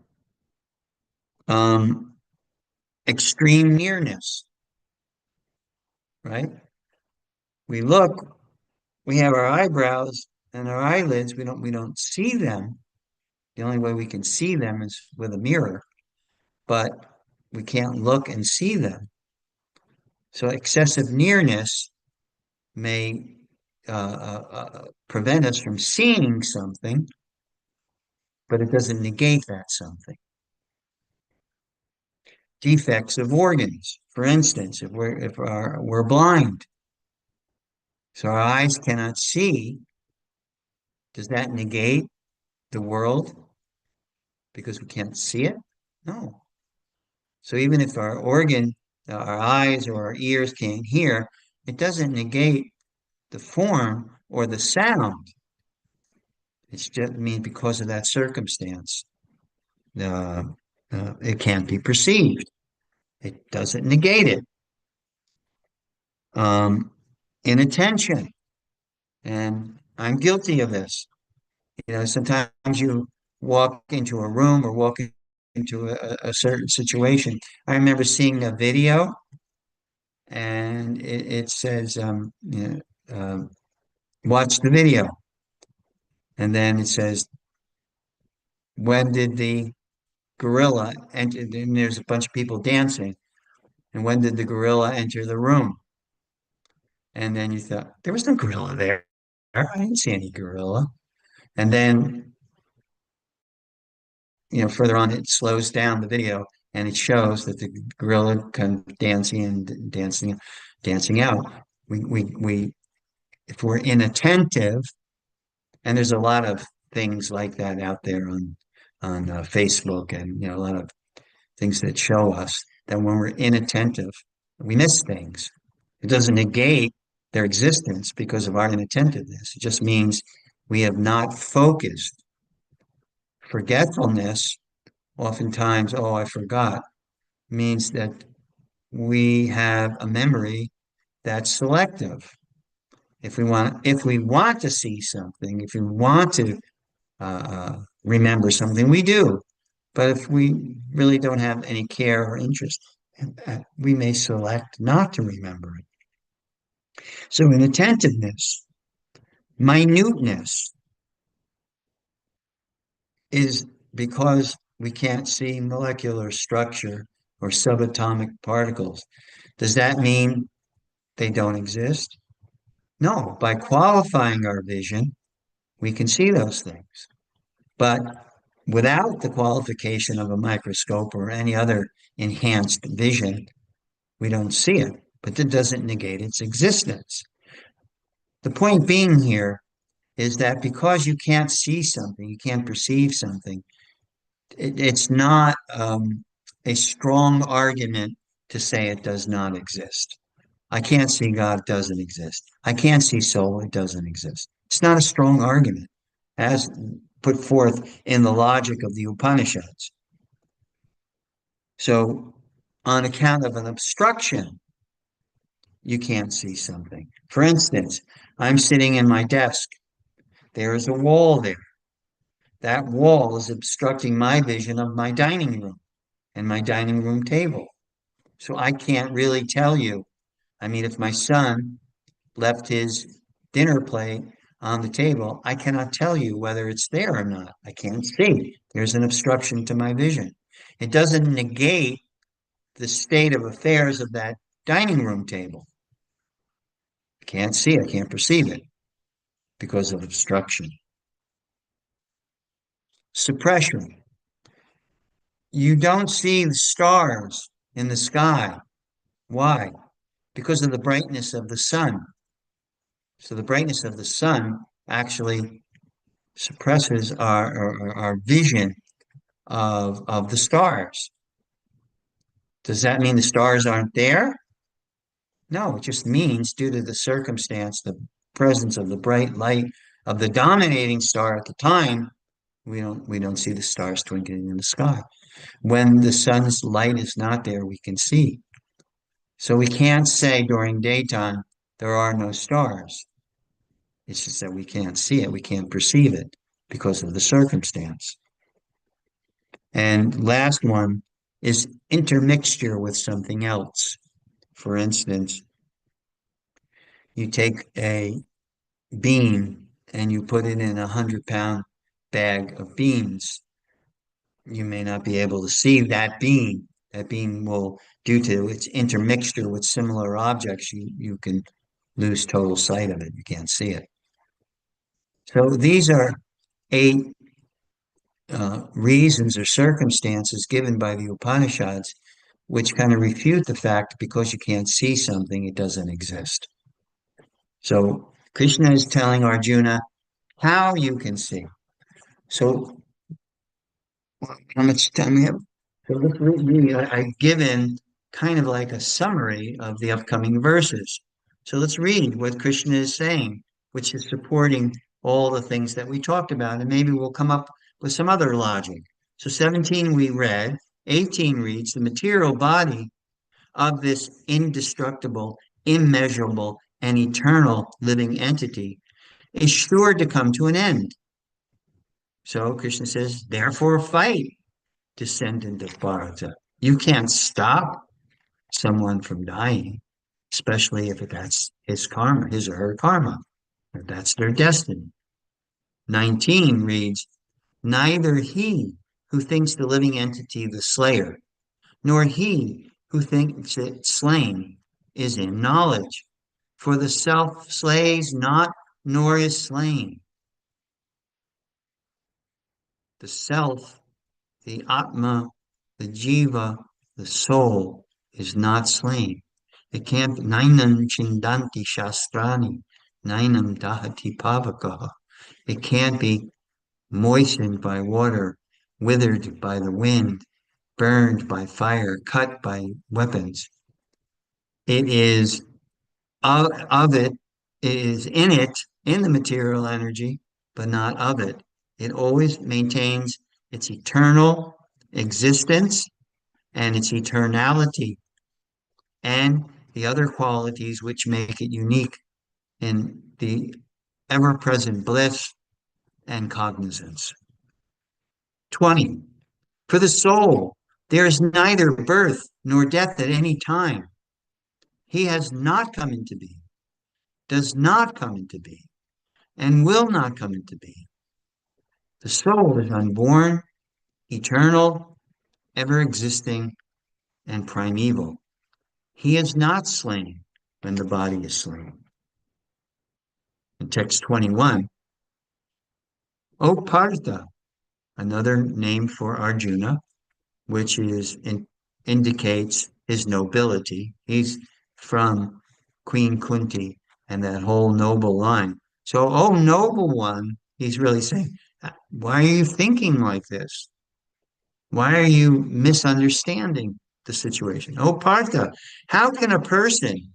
um, extreme nearness, right? We look, we have our eyebrows and our eyelids, we don't see them. The only way we can see them is with a mirror, but we can't look and see them. So excessive nearness may prevent us from seeing something, but it doesn't negate that something. Defects of organs, for instance, if we're blind, so our eyes cannot see, does that negate the world because we can't see it? No. So even if our eyes or our ears can't hear, it doesn't negate the form or the sound. It's just, I mean, because of that circumstance, uh, it can't be perceived. It doesn't negate it. Um, Inattention, and I'm guilty of this. Sometimes you walk into a room or walk into a certain situation. I remember seeing a video, and it says, watch the video. And then it says, when did the gorilla enter? And there's a bunch of people dancing. And when did the gorilla enter the room? And then you thought, there was no gorilla there. I didn't see any gorilla. And then, further on, it slows down the video and it shows that the gorilla kind of dancing and dancing out. We if we're inattentive, and there's a lot of things like that out there on Facebook, and a lot of things that show us that when we're inattentive, we miss things. It doesn't negate their existence because of our inattentiveness. It just means we have not focused. Forgetfulness, oftentimes, oh, I forgot, means that we have a memory that's selective. If we want to see something, if we want to remember something, we do. But if we really don't have any care or interest, we may select not to remember it. So inattentiveness, minuteness, is because we can't see molecular structure or subatomic particles. Does that mean they don't exist? No, by qualifying our vision, we can see those things. But without the qualification of a microscope or any other enhanced vision, we don't see it. But that doesn't negate its existence. The point being here is that because you can't see something, you can't perceive something, it's not a strong argument to say it does not exist. I can't see God, doesn't exist. I can't see soul, it doesn't exist. It's not a strong argument as put forth in the logic of the Upanishads. So, on account of an obstruction, you can't see something. For instance, I'm sitting in my desk. There is a wall there. That wall is obstructing my vision of my dining room and my dining room table. So I can't really tell you I mean, if my son left his dinner plate on the table, I cannot tell you whether it's there or not. I can't see. There's an obstruction to my vision. It doesn't negate the state of affairs of that dining room table. I can't see it, I can't perceive it because of obstruction. Suppression. You don't see the stars in the sky. Why? Because of the brightness of the sun. So the brightness of the sun actually suppresses our vision of the stars. Does that mean the stars aren't there? No, it just means due to the circumstance, the presence of the bright light of the dominating star at the time, we don't see the stars twinkling in the sky. When the sun's light is not there, we can see. So we can't say during daytime there are no stars. It's just that we can't see it, we can't perceive it because of the circumstance. And last one is intermixture with something else. For instance, you take a bean and you put it in a 100-pound bag of beans. You may not be able to see that bean. That bean will, due to its intermixture with similar objects, you can lose total sight of it. You can't see it. So these are 8 reasons or circumstances given by the Upanishads, which kind of refute the fact because you can't see something, it doesn't exist. So Krishna is telling Arjuna how you can see. So how much time we have? So let's read. I've given kind of like a summary of the upcoming verses. So let's read what Krishna is saying, which is supporting all the things that we talked about, and maybe we'll come up with some other logic. So 17 we read, 18 reads, the material body of this indestructible, immeasurable, and eternal living entity is sure to come to an end. So Krishna says, therefore fight, descendant of Bharata. You can't stop someone from dying, especially if that's his karma, his or her karma, if that's their destiny. 19 reads, neither he who thinks the living entity the slayer, nor he who thinks it slain is in knowledge. For the self slays not, nor is slain. The self, the Atma, the Jiva, the soul is not slain. It can't be. Nainam chindanti shastrani, nainam dahati pavakaha. It can't be moistened by water, withered by the wind, burned by fire, cut by weapons. It is of it, it is in it, in the material energy, but not of it. It always maintains its eternal existence and its eternality and the other qualities which make it unique in the ever-present bliss and cognizance. 20. For the soul, there is neither birth nor death at any time. He has not come into being, does not come into being, and will not come into being. The soul is unborn, eternal, ever-existing, and primeval. He is not slain when the body is slain. In text 21, O Partha, another name for Arjuna, which indicates his nobility. He's from Queen Kunti and that whole noble line. So, oh, noble one, he's really saying, why are you thinking like this? Why are you misunderstanding the situation? Oh, Partha, how can a person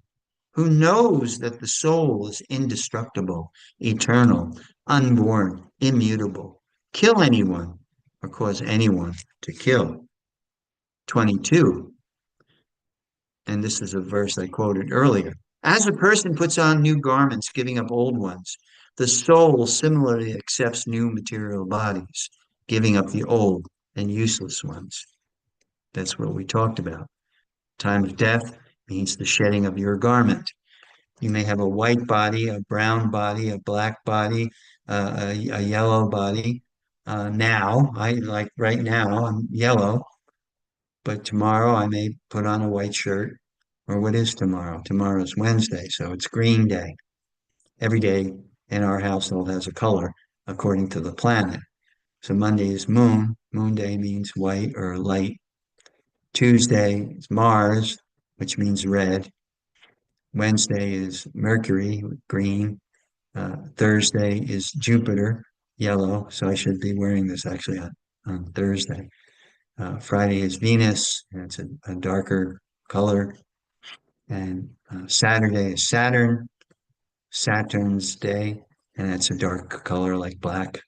who knows that the soul is indestructible, eternal, unborn, immutable, kill anyone or cause anyone to kill? 22, and this is a verse I quoted earlier. As a person puts on new garments, giving up old ones, the soul similarly accepts new material bodies, giving up the old and useless ones. That's what we talked about. Time of death means the shedding of your garment. You may have a white body, a brown body, a black body, a yellow body. Now, I like right now, I'm yellow, but tomorrow I may put on a white shirt. Or what is tomorrow? Tomorrow's Wednesday, so it's green day. Every day in our household has a color according to the planet. So Monday is moon. Moon day means white or light. Tuesday is Mars, which means red. Wednesday is Mercury, green. Thursday is Jupiter, yellow. So I should be wearing this actually on Thursday. Friday is Venus, and it's a darker color. And Saturday is Saturn, Saturn's day, and that's a dark color like black.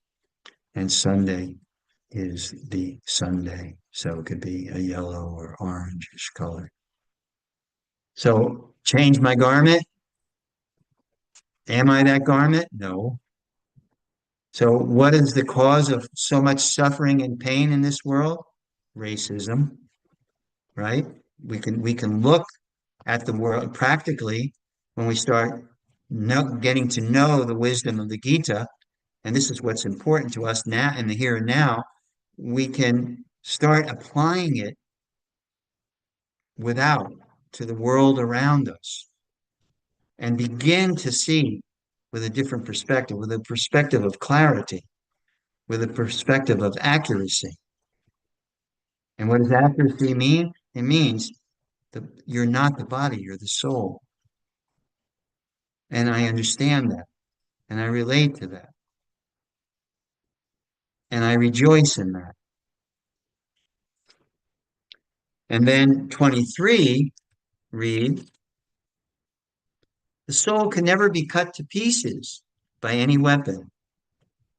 And Sunday is the Sunday, so it could be a yellow or orangish color. So change my garment. Am I that garment? No. So what is the cause of so much suffering and pain in this world? Racism, right? We can look at the world practically when we start getting to know the wisdom of the Gita, and this is what's important to us now in the here and now, we can start applying it without to the world around us and begin to see with a different perspective, with a perspective of clarity, with a perspective of accuracy. And what does accuracy mean? It means that you're not the body, you're the soul. And I understand that. And I relate to that. And I rejoice in that. And then 23, read, the soul can never be cut to pieces by any weapon.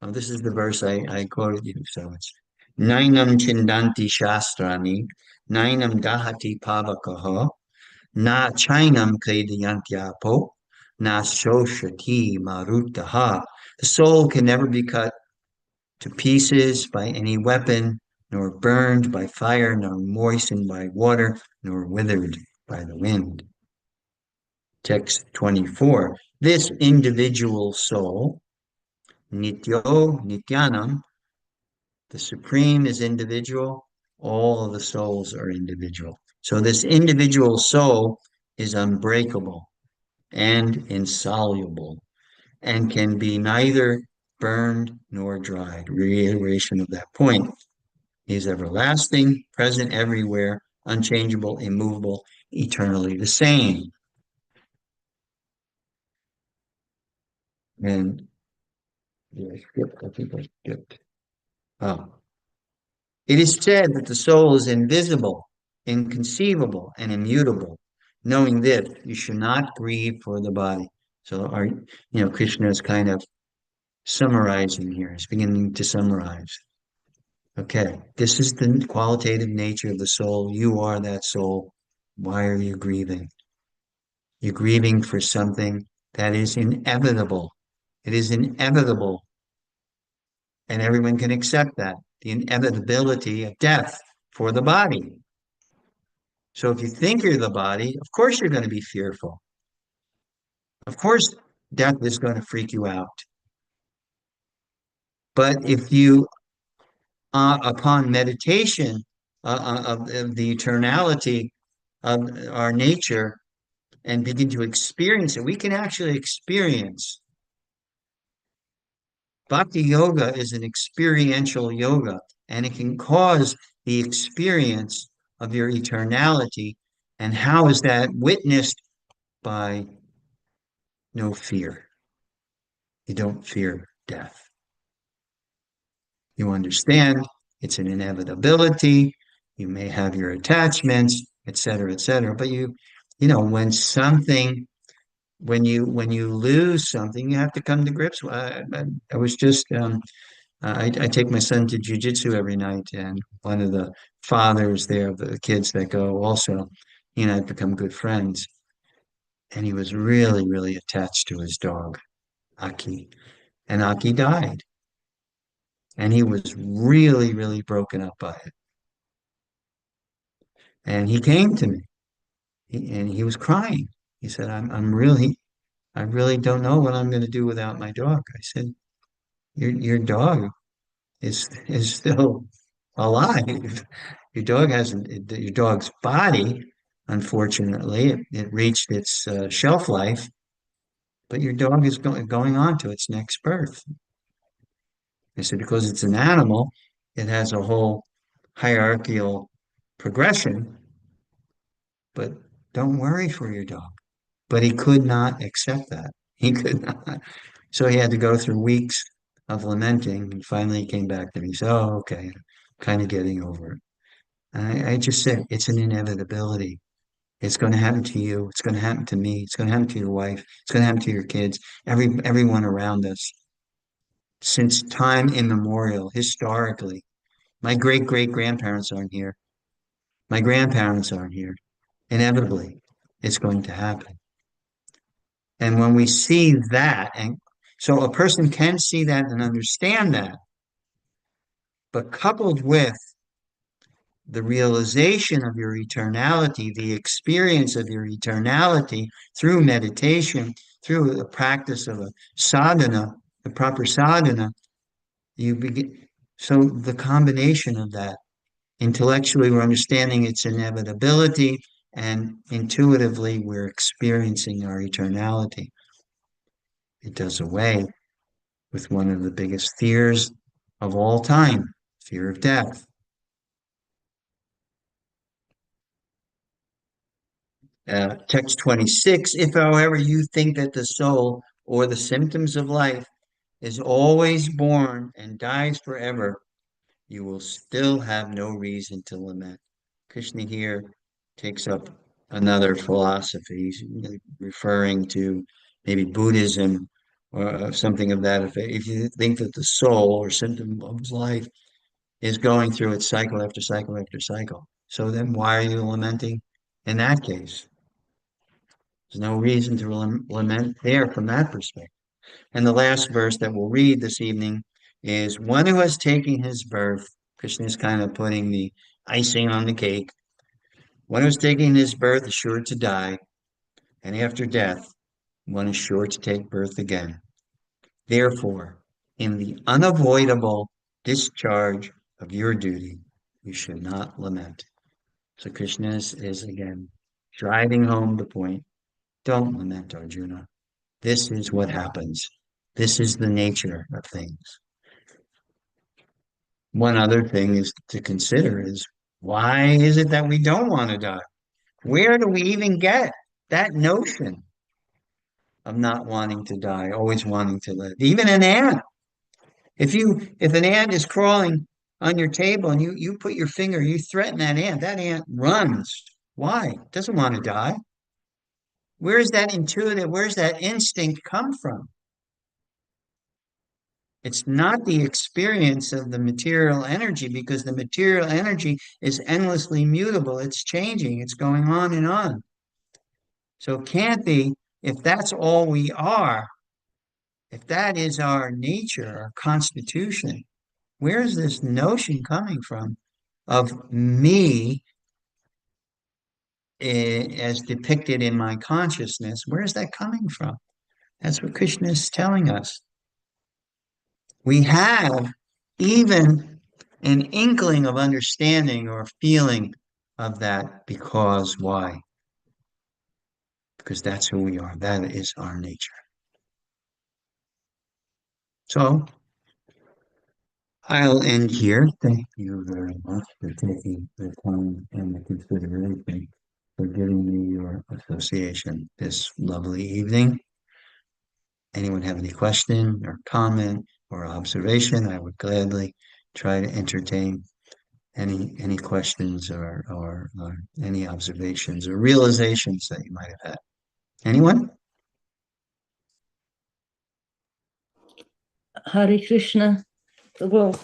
Oh, this is the verse I quoted you. So it's Nainam Chindanti Shastrani, Nainam Dahati Pavakaha, Na Chainam Klediyantyapo, Na Shoshati Marutaha. The soul can never be cut to pieces by any weapon, nor burned by fire, nor moistened by water, nor withered by the wind. Text 24. This individual soul, Nityo Nityanam, the Supreme is individual, all of the souls are individual. So this individual soul is unbreakable and insoluble and can be neither burned nor dried. Reiteration of that point. He is everlasting, present everywhere, unchangeable, immovable, eternally the same. And yeah, I think I skipped. Oh. It is said that the soul is invisible, inconceivable, and immutable. Knowing this, you should not grieve for the body. So Krishna is kind of summarizing here. He's beginning to summarize. Okay, this is the qualitative nature of the soul. You are that soul. Why are you grieving? You're grieving for something that is inevitable. It is inevitable. And everyone can accept that. The inevitability of death for the body. So if you think you're the body, of course you're going to be fearful. Of course, death is going to freak you out. But if you, upon meditation of the eternality of our nature and begin to experience it, we can actually experience. Bhakti yoga is an experiential yoga, and it can cause the experience of your eternality. And how is that witnessed? By no fear. You don't fear death. You understand it's an inevitability. You may have your attachments, et cetera, but when you lose something, you have to come to grips. I was just I take my son to jujitsu every night, and one of the fathers there of the kids that go also, he and I have become good friends, and he was really, really attached to his dog, Aki, and Aki died, and he was really, really broken up by it, and he came to me, And he was crying. He said, I really don't know what I'm going to do without my dog. I said, your dog is still alive. Your dog hasn't, your dog's body, unfortunately, it reached its shelf life, but your dog is going on to its next birth. I said, because it's an animal, it has a whole hierarchical progression, but don't worry for your dog. But he could not accept that. He could not. So he had to go through weeks of lamenting, and finally he came back to me. He said, "Oh, okay, kind of getting over it." And I just said, "It's an inevitability. It's going to happen to you. It's going to happen to me. It's going to happen to your wife. It's going to happen to your kids. Everyone around us. Since time immemorial, historically, my great great grandparents aren't here. My grandparents aren't here. Inevitably, it's going to happen." And when we see that, and so a person can see that and understand that, but coupled with the realization of your eternality, the experience of your eternality through meditation, through the practice of a sadhana, the proper sadhana, you begin. So the combination of that, intellectually, we're understanding its inevitability, and intuitively, we're experiencing our eternality. It does away with one of the biggest fears of all time, fear of death. Text 26, if however you think that the soul or the symptoms of life is always born and dies forever, you will still have no reason to lament. Krishna here takes up another philosophy. He's referring to maybe Buddhism or something of that effect. If you think that the soul or symptom of life is going through its cycle after cycle after cycle, so then why are you lamenting in that case? There's no reason to lament there from that perspective. And the last verse that we'll read this evening is one who has taken his birth. Krishna is kind of putting the icing on the cake. One who has taken his birth is sure to die, and after death, one is sure to take birth again. Therefore, in the unavoidable discharge of your duty, you should not lament. So Krishna is again driving home the point. Don't lament, Arjuna. This is what happens. This is the nature of things. One other thing is to consider is why is it that we don't want to die? Where do we even get that notion of not wanting to die, always wanting to live? Even an ant. If an ant is crawling on your table and you put your finger, you threaten that ant runs. Why? It doesn't want to die. Where's that intuitive, where's that instinct come from? It's not the experience of the material energy because the material energy is endlessly mutable. It's changing, it's going on and on. So it can't be, if that's all we are, if that is our nature, our constitution, where is this notion coming from of me as depicted in my consciousness? Where is that coming from? That's what Krishna is telling us. We have even an inkling of understanding or feeling of that because why? Because that's who we are. That is our nature. So I'll end here. Thank you very much for taking the time and the consideration for giving me your association this lovely evening. Anyone have any question or comment or observation? I would gladly try to entertain any questions or any observations or realizations that you might have had. Anyone? Hare Krishna. Well,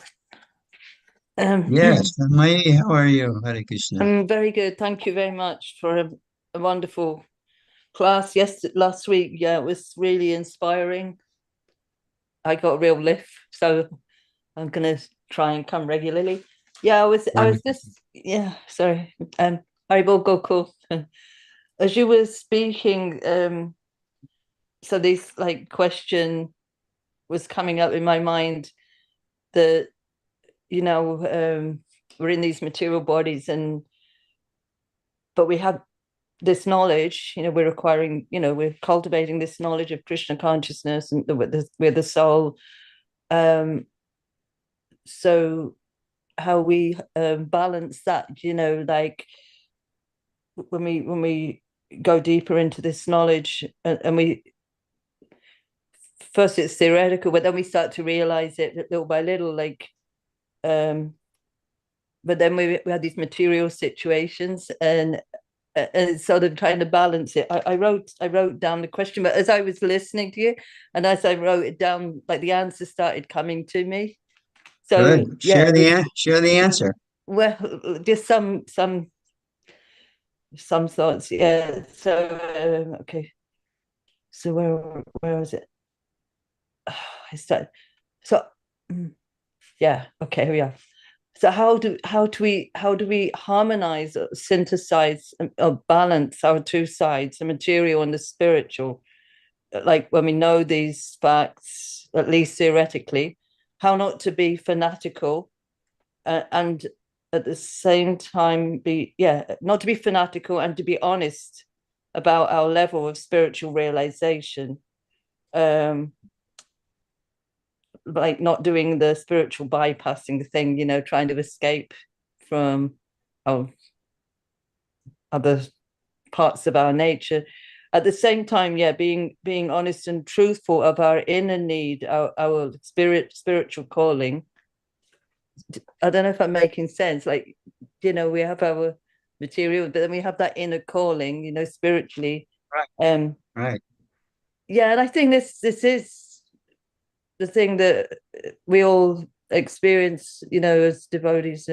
Yes. Mai, how are you? Hare Krishna. I'm very good. Thank you very much for a wonderful class. Yes, last week, yeah, it was really inspiring. I got a real lift, so I'm gonna try and come regularly. Yeah, I was Wonderful. just, yeah, sorry. Haribol Gokul. as you were speaking, so this like question was coming up in my mind that, you know, we're in these material bodies, and but we have this knowledge, you know, we're acquiring, you know, we're cultivating this knowledge of Krishna consciousness, and we're the soul. Um, so how we balance that, you know, like when we go deeper into this knowledge, and we first it's theoretical, but then we start to realize it little by little, like but then we had these material situations, and it's sort of trying to balance it. I wrote down the question, but as I was listening to you, and as I wrote it down, like the answer started coming to me. So Good. yeah, Share the answer. well, just some thoughts. Yeah. So okay. So where was it? I started. So yeah. Okay. Here we are. So how do we harmonize, or synthesize, or balance our two sides, the material and the spiritual? Like when we know these facts, at least theoretically, how not to be fanatical, and at the same time be, yeah, not to be fanatical, and to be honest about our level of spiritual realization. Um, like not doing the spiritual bypassing thing, you know, trying to escape from our other parts of our nature. At the same time, yeah, being honest and truthful of our inner need, our spiritual calling. I don't know if I'm making sense. Like, you know, we have our material, but then we have that inner calling, you know, spiritually. Right. Um, Right. yeah, and I think this is the thing that we all experience, you know, as devotees.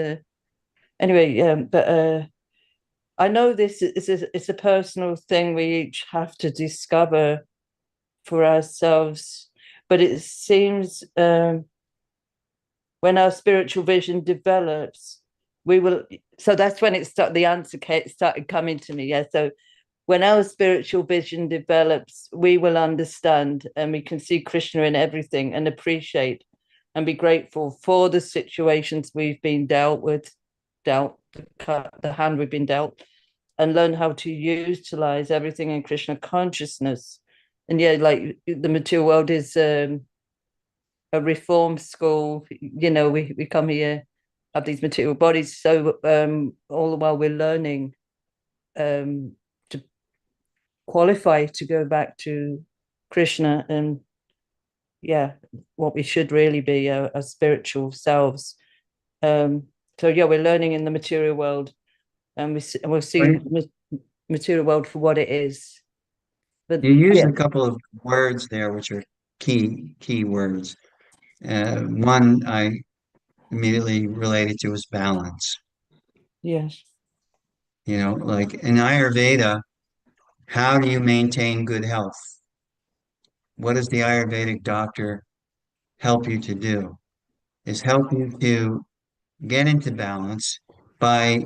Anyway, but I know this is it's a personal thing we each have to discover for ourselves, but it seems when our spiritual vision develops, we will. So that's when the answer started coming to me. Yeah. So when our spiritual vision develops, we will understand, and we can see Krishna in everything, and appreciate and be grateful for the situations we've been dealt the hand we've been dealt, and learn how to utilize everything in Krishna consciousness. And yeah, like the material world is a reform school. You know, we come here, have these material bodies, so all the while we're learning to qualify to go back to Krishna, and yeah, what we should really be, our spiritual selves. Um, so yeah, we're learning in the material world, and we're Right. seeing the material world for what it is. But You used yeah, a couple of words there, which are key words. One I immediately related to was balance. yes. You know, like in Ayurveda, how do you maintain good health? What does the Ayurvedic doctor help you to do? Is help you to get into balance by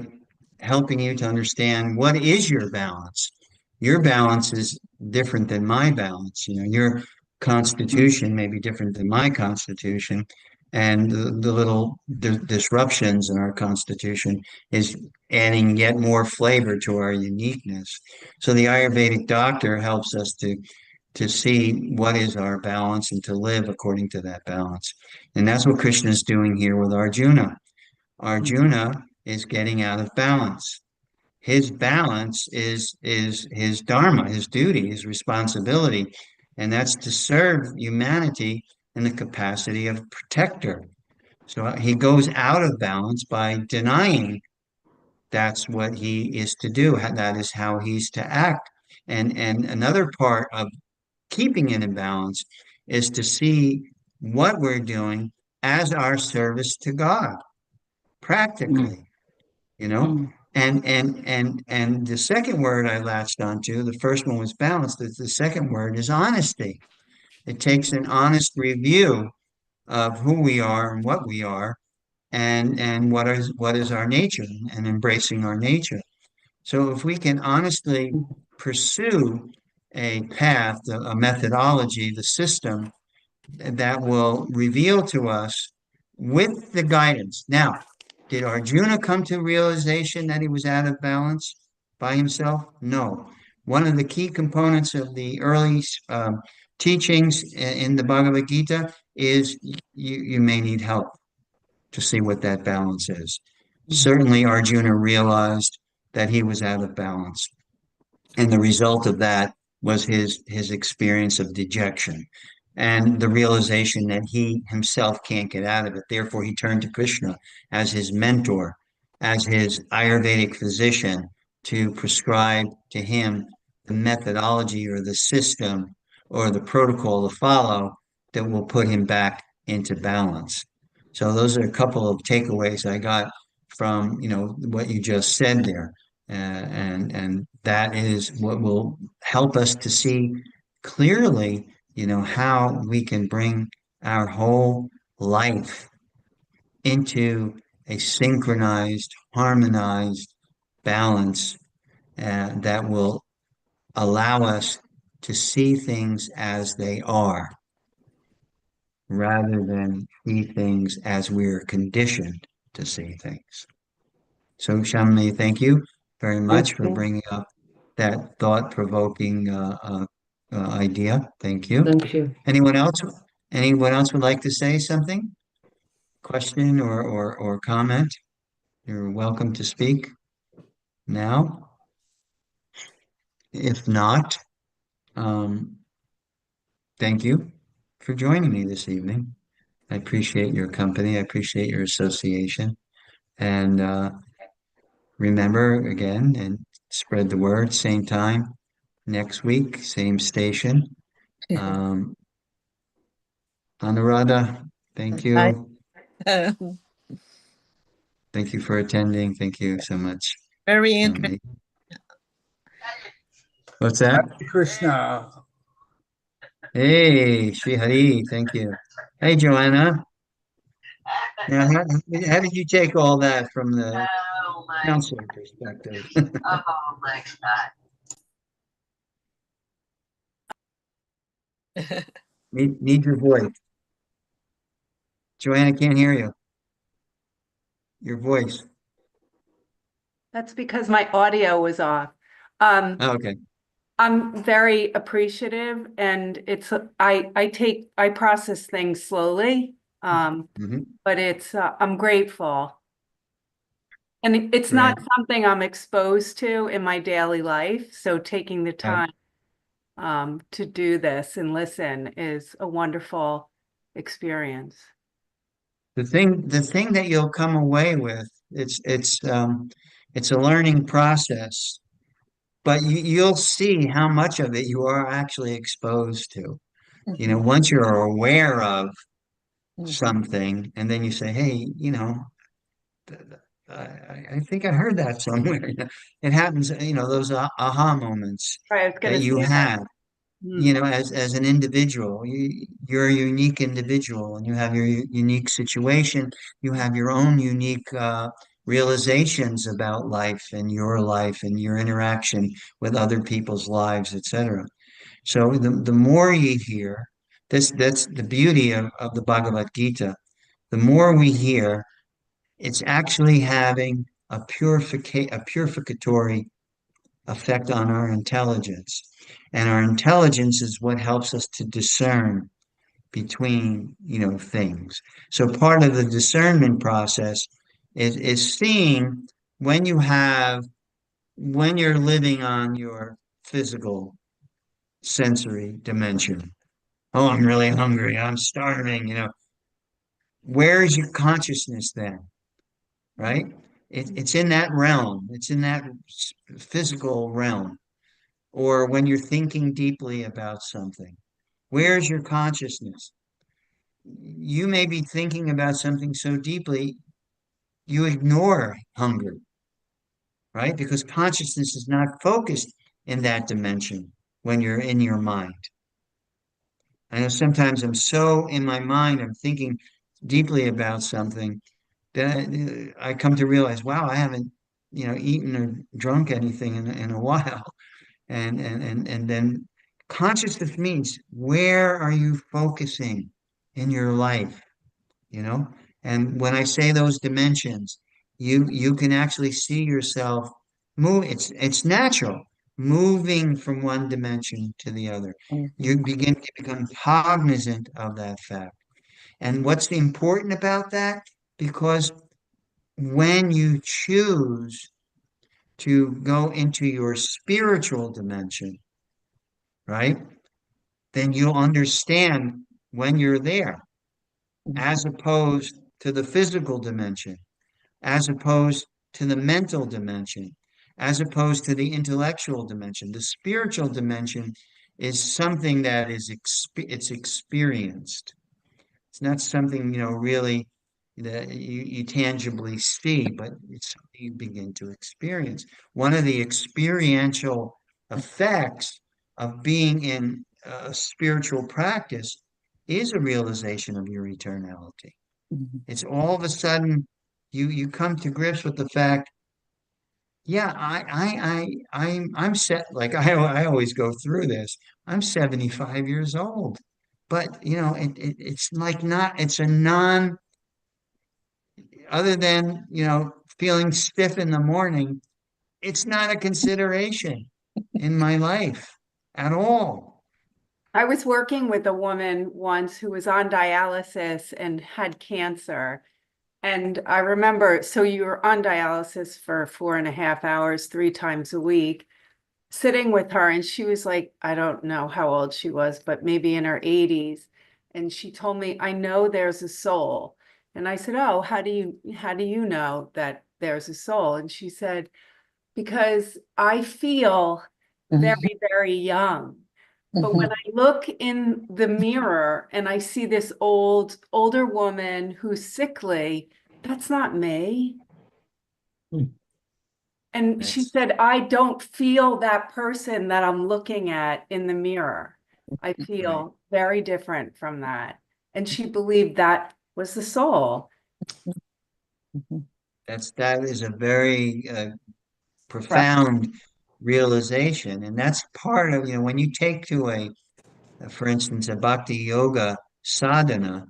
helping you to understand what is your balance. Your balance is different than my balance. You know, your constitution may be different than my constitution, and the little disruptions in our constitution is adding yet more flavor to our uniqueness. So the Ayurvedic doctor helps us to see what is our balance and to live according to that balance. And that's what Krishna is doing here with Arjuna. Arjuna is getting out of balance. His balance is his dharma, his duty, his responsibility, and that's to serve humanity in the capacity of protector. So he goes out of balance by denying that's what he is to do. That is how he's to act. And another part of keeping it in balance is to see what we're doing as our service to God, Mm, practically, you know. mm, And the second word I latched onto, the first one was balance. The second word is honesty. It takes an honest review of who we are and what we are, and what is our nature, and embracing our nature. So if we can honestly mm, pursue a path, a methodology, the system that will reveal to us with the guidance. Now, did Arjuna come to realization that he was out of balance by himself? No. One of the key components of the early teachings in the Bhagavad Gita is you may need help to see what that balance is. Certainly, Arjuna realized that he was out of balance. And the result of that was his experience of dejection and the realization that he himself can't get out of it. Therefore, he turned to Krishna as his mentor, as his Ayurvedic physician, to prescribe to him the methodology or the system or the protocol to follow that will put him back into balance. So those are a couple of takeaways I got from, what you just said there. And that is what will help us to see clearly, how we can bring our whole life into a synchronized, harmonized balance that will allow us to see things as they are rather than see things as we're conditioned to see things. So, Shamini, thank you very Thank much for you. bringing up that thought-provoking idea. Thank you. Thank you. Anyone else? Anyone else would like to say something? Question or comment? You're welcome to speak now. If not, um, thank you for joining me this evening. I appreciate your company. I appreciate your association. And remember again and spread the word, same time next week, same station. Um, Anuradha, thank I, you. Thank you for attending. Thank you so much, Very interesting. Shamini. What's that? Krishna. Hey, Shri Hari, thank you. Hey, Joanna. Now, how did you take all that from the counselor perspective? Oh my God. Need your voice. Joanna can't hear you. Your voice. That's because my audio was off. Um, Oh, okay. I'm very appreciative and I process things slowly. Hmm. But I'm grateful. And it's Right. not something I'm exposed to in my daily life. So taking the Right. time to do this and listen is a wonderful experience. The thing that you'll come away with, it's a learning process, but you'll see how much of it you are actually exposed to. Once you're aware of something, and then you say, "Hey, th- th- I think I heard that somewhere." It happens, those aha moments Right, I was that gonna you say that. have. Mm. As an individual, you're a unique individual and you have your unique situation. You have your own unique realizations about life and your interaction with other people's lives, etc. So the more you hear, that's the beauty of the Bhagavad Gita. The more we hear, it's actually having a purificatory effect on our intelligence. And our intelligence is what helps us to discern between, things. So part of the discernment process is seeing when when you're living on your physical sensory dimension. Oh, I'm really hungry. I'm starving. Where is your consciousness then? Right? It's in that realm. It's in that physical realm. Or when you're thinking deeply about something. Where's your consciousness? You may be thinking about something so deeply, you ignore hunger, right? Because consciousness is not focused in that dimension when you're in your mind. I know sometimes I'm so in my mind, I'm thinking deeply about something that I come to realize, wow, I haven't, eaten or drunk anything in a while. And then consciousness means where are you focusing in your life, you know? And when I say those dimensions, you can actually see yourself move. It's natural, moving from one dimension to the other. Mhm. You begin to become cognizant of that fact. And what's important about that? Because when you choose to go into your spiritual dimension, right? Then you'll understand when you're there, as opposed to the physical dimension, as opposed to the mental dimension, as opposed to the intellectual dimension. The spiritual dimension is something that it's experienced. It's not something, really that you tangibly see, but it's something you begin to experience. One of the experiential effects of being in a spiritual practice is a realization of your eternality. Mhm. It's all of a sudden you come to grips with the fact, yeah, I'm set. Like I always go through this. I'm 75 years old, but it's like not. It's a non. Other than feeling stiff in the morning, it's not a consideration in my life at all. I was working with a woman once who was on dialysis and had cancer. And I remember, so you were on dialysis for 4.5 hours, 3 times a week, sitting with her. And she was like, I don't know how old she was, but maybe in her 80s. And she told me, I know there's a soul. And I said, oh, how do you know that there's a soul? And she said, because I feel Mhm. very, very young. But when Mhm. I look in the mirror and I see this older woman who's sickly, that's not me. And she That's said, I don't feel that person that I'm looking at in the mirror. I right. feel very different from that. And she believed that was the soul. Mhm. That is a very Right. profound realization, and that's part of when you take to for instance, a bhakti yoga sadhana,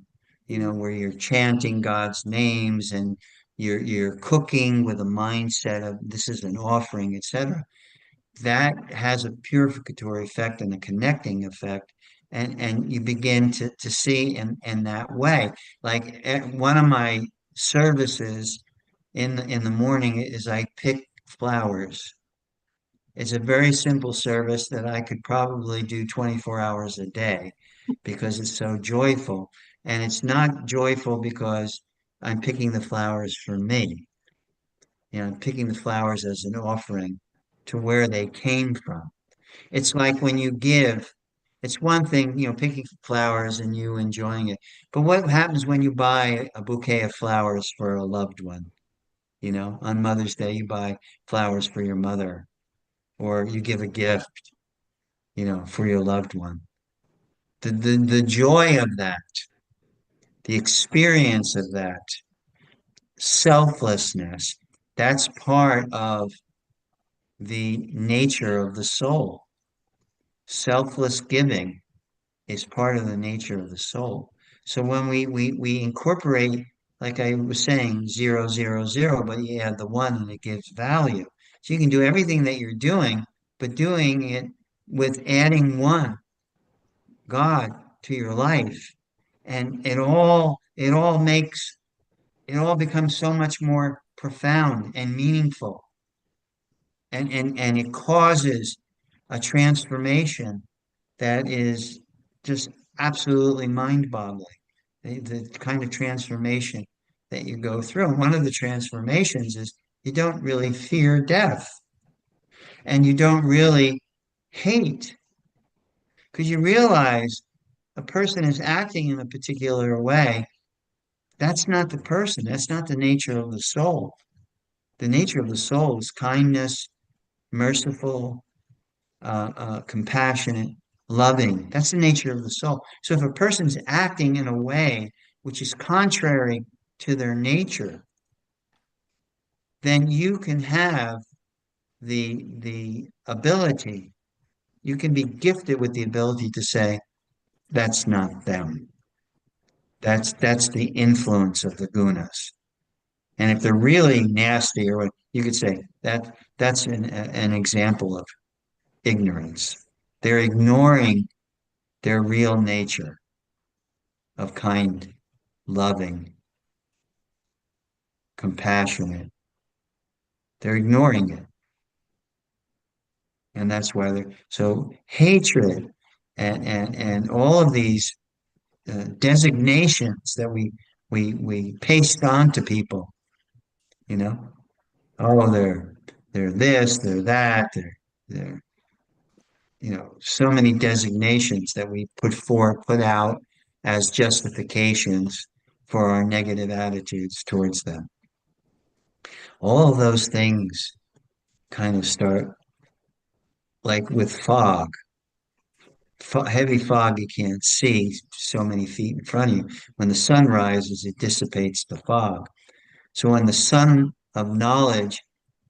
where you're chanting God's names and you're cooking with a mindset of this is an offering, etc. That has a purificatory effect and a connecting effect. And you begin to see in that way. Like one of my services in the morning is I pick flowers. It's a very simple service that I could probably do 24 hours a day because it's so joyful. And it's not joyful because I'm picking the flowers for me. I'm picking the flowers as an offering to where they came from. It's like when you give, it's one thing, picking flowers and you enjoying it. But what happens when you buy a bouquet of flowers for a loved one? On Mother's Day, you buy flowers for your mother, or you give a gift, for your loved one. The joy of that, the experience of that, selflessness, that's part of the nature of the soul. Selfless giving is part of the nature of the soul. So when we incorporate, like I was saying, 0, 0, 0, but you add the one and it gives value. So you can do everything that you're doing, but doing it with adding one, God, to your life. And it all becomes so much more profound and meaningful. And it causes a transformation that is just absolutely mind-boggling. The kind of transformation that you go through. And one of the transformations is you don't really fear death and you don't really hate because you realize a person is acting in a particular way. That's not the person. That's not the nature of the soul. The nature of the soul is kindness, merciful, compassionate, loving. That's the nature of the soul. So if a person's acting in a way which is contrary to their nature, then you can have the ability you can be gifted with the ability to say, that's not them. That's the influence of the gunas. And if they're really nasty, or what you could say that's an example of ignorance. They're ignoring their real nature of kind, loving, compassionate. They're ignoring it. And that's why they're so hatred and all of these designations that we paste on to people, you know. Oh, they're this, they're that, they're so many designations that we put out as justifications for our negative attitudes towards them. All of those things kind of start like with fog. Heavy fog you can't see so many feet in front of you. When the sun rises, it dissipates the fog. So when the sun of knowledge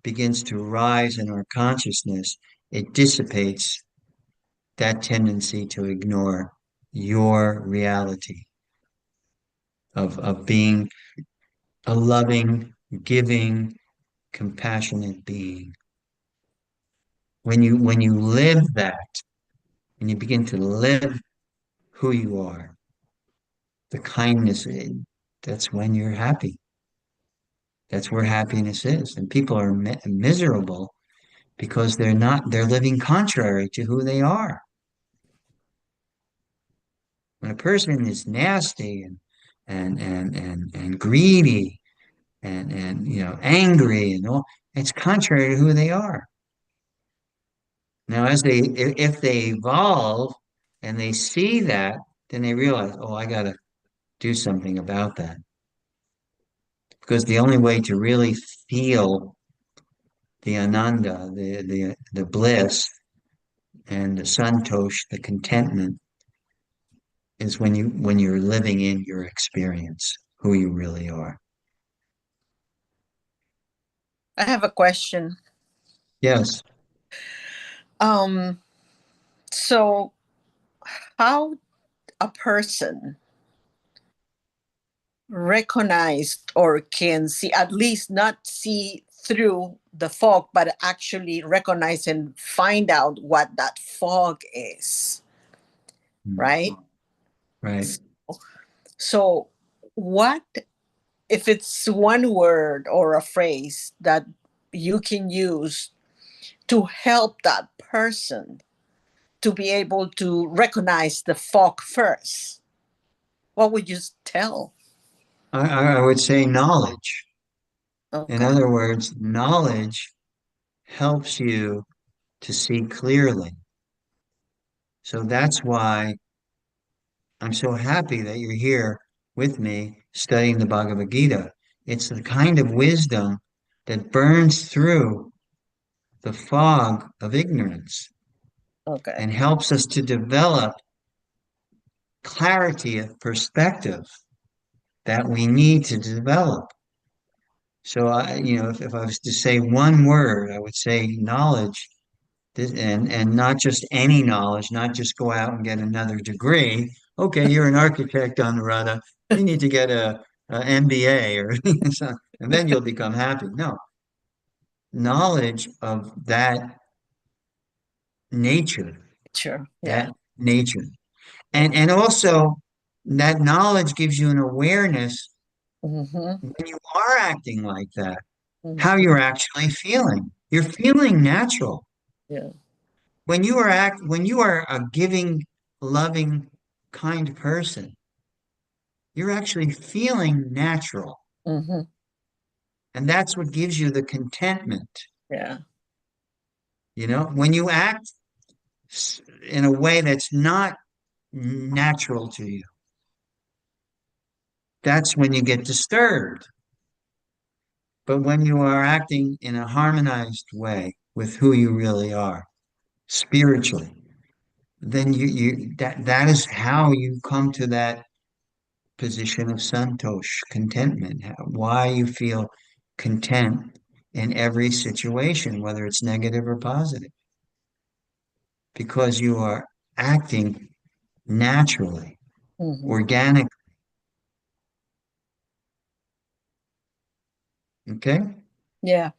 begins to rise in our consciousness, it dissipates that tendency to ignore your reality of being a loving, giving, compassionate being. When you live that, when you begin to live who you are, the kindness, that's when you're happy. That's where happiness is. And people are miserable because they're living contrary to who they are. When a person is nasty and greedy and angry and all, it's contrary to who they are. Now, if they evolve and they see that, then they realize, oh, I got to do something about that. Because the only way to really feel the ananda, the bliss, and the santosh, the contentment, is when you're living in your experience, who you really are. I have a question. Yes. Um, so how a person recognized or can see, at least not see through the fog, but actually recognize and find out what that fog is, right? Right. So what, if it's one word or a phrase that you can use to help that person to be able to recognize the fog first, what would you tell? I would say knowledge. In Okay. other words, knowledge helps you to see clearly. So that's why I'm so happy that you're here with me studying the Bhagavad Gita. It's the kind of wisdom that burns through the fog of ignorance Okay. and helps us to develop clarity of perspective that we need to develop. So if I was to say one word, I would say knowledge, and not just any knowledge, not just go out and get another degree. Okay, you're an architect, Anuradha. You need to get a MBA or something, and then you'll become happy. No, knowledge of nature, Sure. that Yeah. nature, and also that knowledge gives you an awareness Mm-hmm. when you are acting like that, how Mm-hmm. you're actually feeling. You're feeling natural. Yeah. When you are a giving, loving, kind person, you're actually feeling natural. Mm-hmm. And that's what gives you the contentment. Yeah. When you act in a way that's not natural to you, that's when you get disturbed. But when you are acting in a harmonized way with who you really are, spiritually, then that is how you come to that position of santosh, contentment, why you feel content in every situation, whether it's negative or positive. because you are acting naturally, Mhm. organically. Okay? Yeah.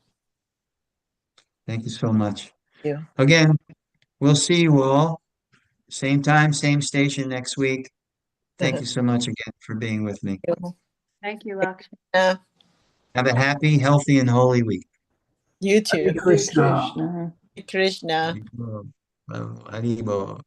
Thank you so much. You. Again, we'll see you all. Same time, same station next week. Thank you so much again for being with me. You. Thank you, Lakshmi. Have a happy, healthy, and holy week. You Hare too. Krishna. Krishna. Krishna. Haribo. Haribo.